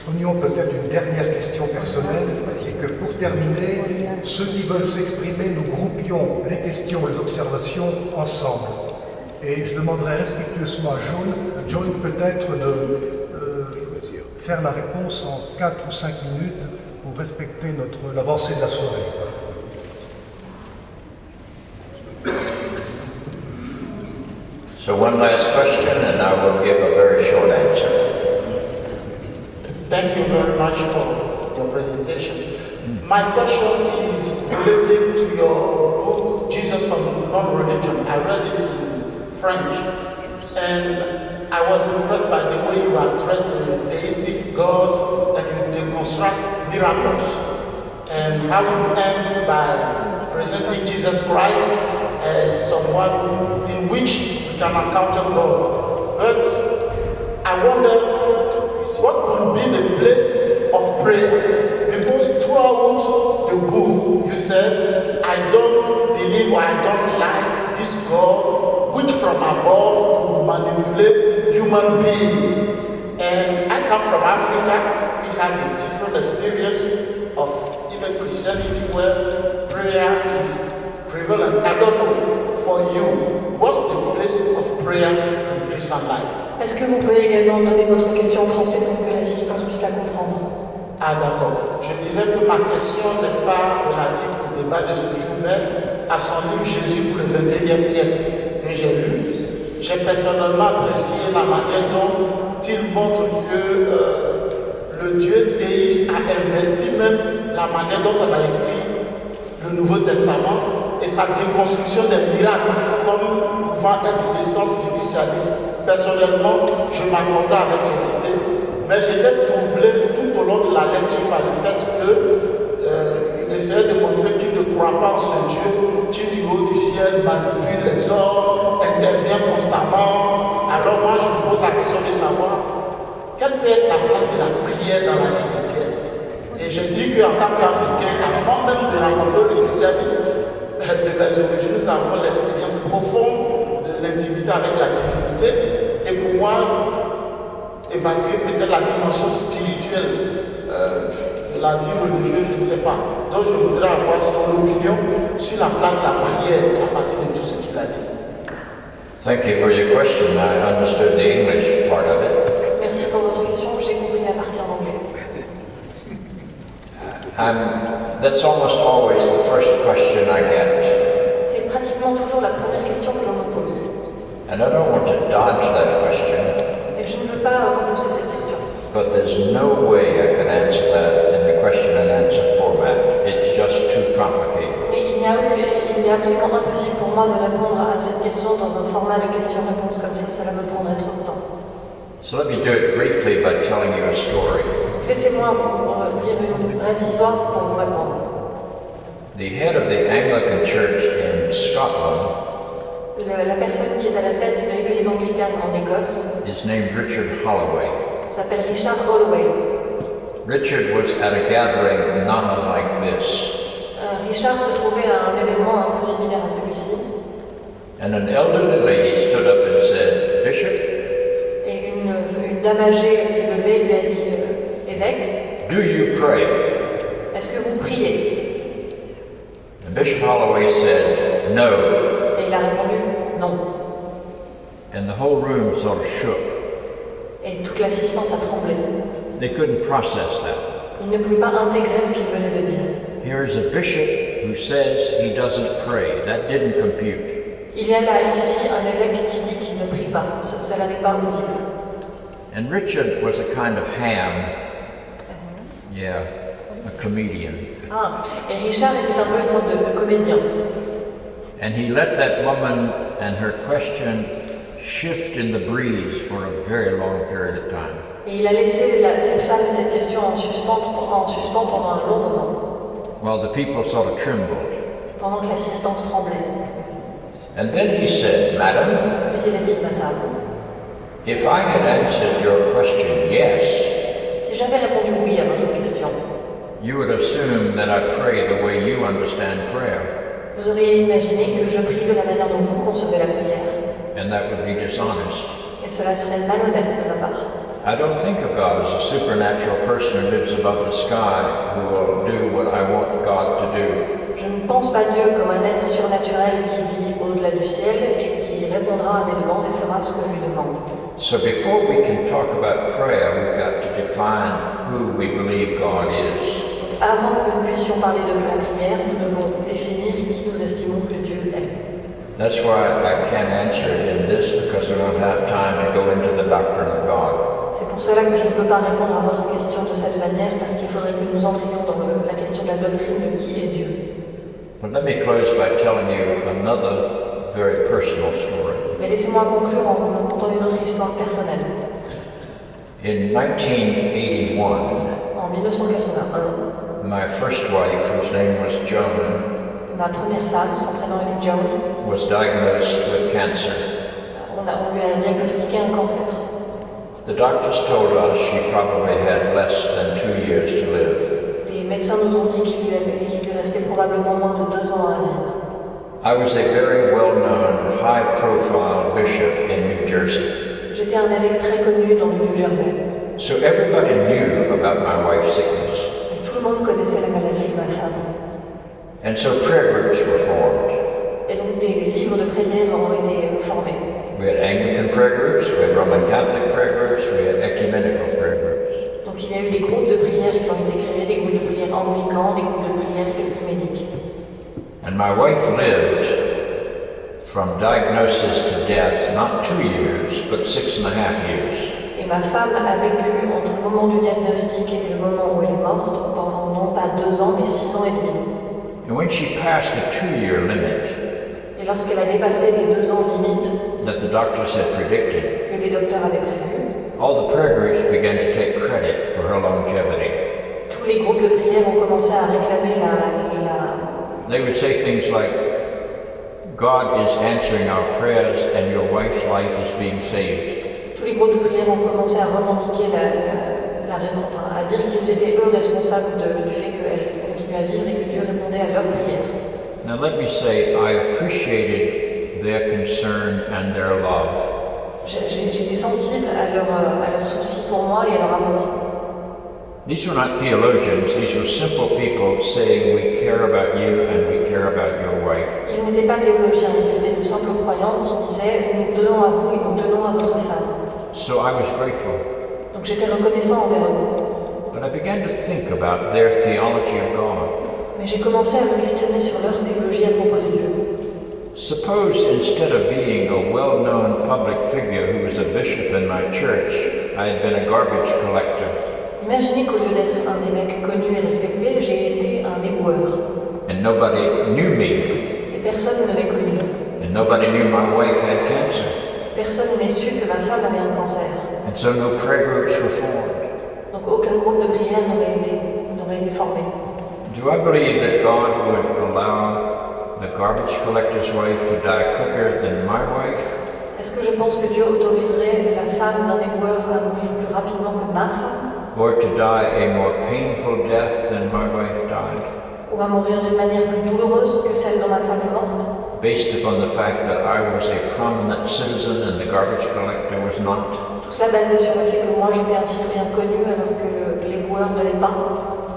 prenions peut-être une dernière question personnelle et que pour terminer, ceux qui veulent s'exprimer, nous groupions les questions, les observations ensemble. Et je demanderai respectueusement à John peut-être de faire la réponse en 4 ou 5 minutes pour respecter l'avancée de la soirée. So one last question, and I will give a very short answer. Thank you very much for your presentation. My question is related to your book, Jesus from Non-Religion. I read it in French, and I was impressed by the way you address the theistic God and you deconstruct miracles, and how you end by presenting Jesus Christ as someone in which we can encounter God. But I wonder, what could be the place of prayer? Because throughout the book, you said, I don't believe or I don't like this God which from above could manipulate human beings. And I come from Africa. We have a different experience of even Christianity where prayer is prevalent. I don't know, for you, what's the place of prayer in Christian life? Est-ce que vous pouvez également donner votre question en français pour que l'assistance puisse la comprendre? Ah d'accord. Je disais que ma question n'est pas relative au débat de ce jour, mais à son livre Jésus pour le 21e siècle que j'ai lu. J'ai personnellement apprécié la manière dont il montre que le Dieu théiste a investi même la manière dont on a écrit le Nouveau Testament et sa déconstruction des miracles comme pouvant être l'essence du christianisme. Personnellement, je m'accordais avec ces idées, mais j'étais troublé tout au long de la lecture par le fait qu'il essayait de montrer qu'il ne croit pas en ce Dieu qui du haut du ciel manipule les hommes, intervient constamment. Alors moi je me pose la question de savoir quelle peut être la place de la prière dans la vie chrétienne. Et je dis qu'en tant qu'Africain, avant même de rencontrer le christianisme de mes origines, nous avons l'expérience profonde de l'intimité avec la divinité. Et pour moi, évacuer peut-être la dimension spirituelle de la vie religieuse, je ne sais pas. Donc je voudrais avoir son opinion sur la place de la prière à partir de tout ce qu'il a dit. Thank you for your question. I understood the English part of it. Merci pour votre question, j'ai compris la partie en anglais. That's almost always the first question I get. C'est pratiquement toujours la première question que l'on me pose. And I don't want to dodge that question. Et je ne veux pas repousser cette question. But there's no way I can answer that in the question and answer format. It's just too complicated. Mais il est absolument impossible pour moi de répondre à cette question dans un format de question-réponse comme ça, cela me prendrait trop de temps. So let me do it briefly by telling you a story. Laissez-moi vous dire une brève histoire pour vous répondre. The head of the Anglican Church in Scotland La personne qui est à la tête de l'église anglicane en Écosse is named Richard Holloway. s'appelle Richard Holloway. Richard was at a gathering not unlike this. Richard se trouvait à un événement un peu similaire à celui-ci. And an elderly lady stood up and said, Bishop, Et une dame âgée s'est levée et lui a dit, évêque, do you pray? est-ce que vous priez? And Bishop Holloway said, no. Et il a répondu, non. And the whole room sort of shook. Et toute l'assistance a tremblé. They couldn't process that. Il ne pouvait pas intégrer ce qu'il venait de dire. Here's a bishop who says he doesn't pray. That didn't compute. Il y a là ici un évêque qui dit qu'il ne prie pas. Cela n'est pas audible. And Richard was a kind of ham. Yeah, a comedian. Ah, et Richard était un peu une sorte de comédien. And he let that woman and her question shift in the breeze for a very long period of time. Et il a laissé cette femme et cette question en suspens pendant un long moment. While the people sort of trembled. Pendant que l'assistance tremblait. And then he said, Madam, Puis il a dit, Madame, if I had answered your question yes, si j'avais répondu oui à votre question, you would assume that I pray the way you understand prayer. vous auriez imaginé que je prie de la manière dont vous concevez la prière. And that would be dishonest. Et cela serait malhonnête de ma part. I don't think of God as a supernatural person who lives above the sky who will do what I want God to do. Je ne pense pas Dieu comme un être surnaturel qui vit au-delà du ciel et qui répondra à mes demandes et fera ce que je lui demande. So before we can talk about prayer, we've got to define who we believe God is. avant que nous puissions parler de la prière, nous devons définir qui nous estimons que Dieu est. That's why I can't answer it in this, because we don't have time to go into the doctrine of God. C'est pour cela que je ne peux pas répondre à votre question de cette manière, parce qu'il faudrait que nous entrions dans la question de la doctrine de qui est Dieu. But let me close by telling you another very personal story. Mais laissez-moi conclure en vous racontant une autre histoire personnelle. In 1981, En 1981, my first wife, whose name was Joan, ma première femme, son prénom était Joan, was diagnosed with cancer. on lui a diagnostiqué un cancer. The doctors told us she probably had less than 2 years to live. Les médecins nous ont dit qu'il lui restait probablement moins de 2 ans à vivre. I was a very well-known, high-profile bishop in New Jersey. J'étais un évêque très connu dans le New Jersey. So everybody knew about my wife's sickness. Tout le monde connaissait la maladie de ma femme. And so prayer groups were formed. Et donc des livres de prière ont été formés. We had Anglican prayer groups, we had Roman Catholic prayer groups, we had ecumenical prayer groups. Donc il y a eu des groupes de prière qui ont été créés, des groupes de prière anglicans, des groupes de prière œcuméniques. And my wife lived from diagnosis to death, not 2 years, but 6.5 years. Et ma femme a vécu entre le moment du diagnostic et le moment où elle est morte pendant non pas 2 ans, mais 6 ans et demi. And when she passed the 2-year limit Et lorsqu'elle a dépassé les 2 ans limite that the doctors had predicted, que les docteurs avaient prévu, all the prayer groups began to take credit for her longevity. tous les groupes de prière ont commencé à réclamer They would say things like, God is answering our prayers and your wife's life is being saved. Tous les groupes de prière ont commencé à revendiquer la raison, enfin à dire qu'ils étaient eux responsables du fait qu'elle continuait à vivre et que Dieu répondait à leurs prières. Now let me say, I appreciated their concern and their love. J'étais sensible à leur souci pour moi et à leur amour. These were not theologians, these were simple people saying we care about you and we care about your wife. Ils n'étaient pas théologiens, ils étaient de simples croyants qui disaient nous tenons à vous et nous tenons à votre femme. So I was grateful. Donc j'étais reconnaissant envers eux. But I began to think about their theology of God. Mais j'ai commencé à me questionner sur leur théologie à propos de Dieu. Suppose instead of being a well-known public figure who was a bishop in my church, I had been a garbage collector. Imaginez qu'au lieu d'être un évêque connu et respecté, j'ai été un éboueur. And nobody knew me. Et personne ne m'avait connu. And nobody knew my wife had cancer. Personne n'ait su que ma femme avait un cancer. And so no prayer groups were formed. Donc aucun groupe de prière n'aurait été formé. Do I believe that God would allow the garbage collector's wife to die quicker than my wife? Est-ce que je pense que Dieu autoriserait la femme d'un éboueur à mourir plus rapidement que ma femme? Or to die a more painful death than my wife died? Ou à mourir d'une manière plus douloureuse que celle dont ma femme est morte? Based upon the fact that I was a prominent citizen and the garbage collector was not? Tout cela basé sur le fait que moi j'étais un citoyen connu alors que l'éboueur ne l'est pas.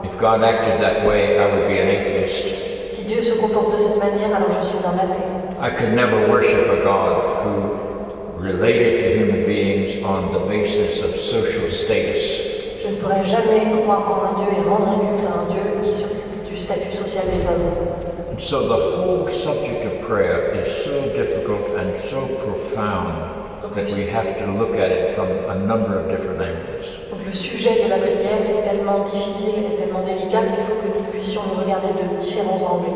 If God acted that way, I would be an atheist. Si Dieu se comporte de cette manière, alors je suis un athée. I could never worship a God who related to human beings on the basis of social status. Je ne pourrais jamais croire en un Dieu et rendre un culte à un Dieu qui s'occupe du statut social des hommes. And so the whole subject of prayer is so difficult and so profound that we have to look at it from a number of different angles. Donc le sujet de la prière est tellement difficile et tellement délicat qu'il faut que nous puissions le regarder de différents angles.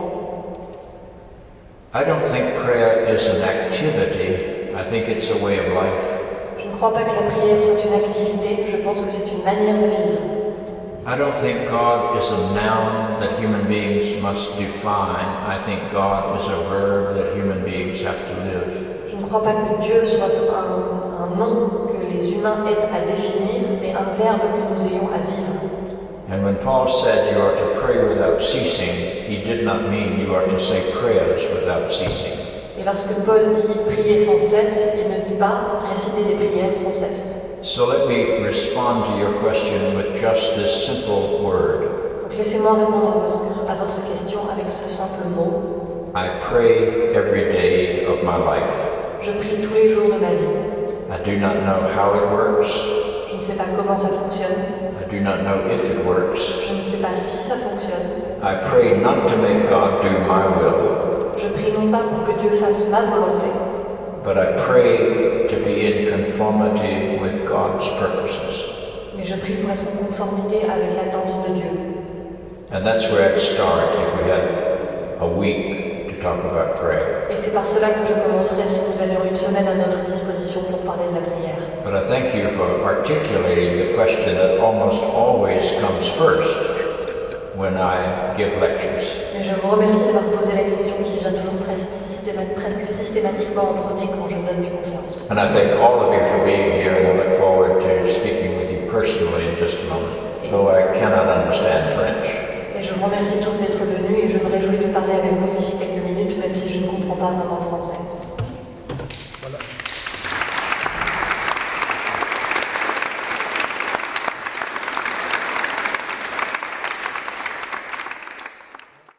I don't think prayer is an activity, I think it's a way of life. Je ne crois pas que la prière soit une activité, je pense que c'est une manière de vivre. I don't think God is a noun that human beings must define. I think God is a verb that human beings have to live. Je ne crois pas que Dieu soit un nom que les humains aient à définir, mais un verbe que nous ayons à vivre. And when Paul said you are to pray without ceasing, he did not mean you are to say prayers without ceasing. Et lorsque Paul dit prier sans cesse, il ne dit pas réciter des prières sans cesse. So let me respond to your question with just this simple word. Donc laissez-moi répondre à votre question avec ce simple mot. I pray every day of my life. Je prie tous les jours de ma vie. I do not know how it works. Je ne sais pas comment ça fonctionne. I do not know if it works. Je ne sais pas si ça fonctionne. I pray not to make God do my will, Je prie non pas pour que Dieu fasse ma volonté, but I pray to be in conformity with God's purposes. mais je prie pour être en conformité avec l'attente de Dieu. And that's where I'd start if we had a week to talk about prayer. Et c'est par cela que je commencerai si nous avions une semaine à notre disposition pour parler de la prière. But I thank you for articulating the question that almost always comes first when I give lectures. Mais je vous remercie d'avoir posé la question qui vient toujours presque systématiquement en premier quand je donne des conférences. And I thank all of you for being here, and I look forward to speaking with you personally in just a moment, though I cannot understand French. Et je vous remercie tous d'être venus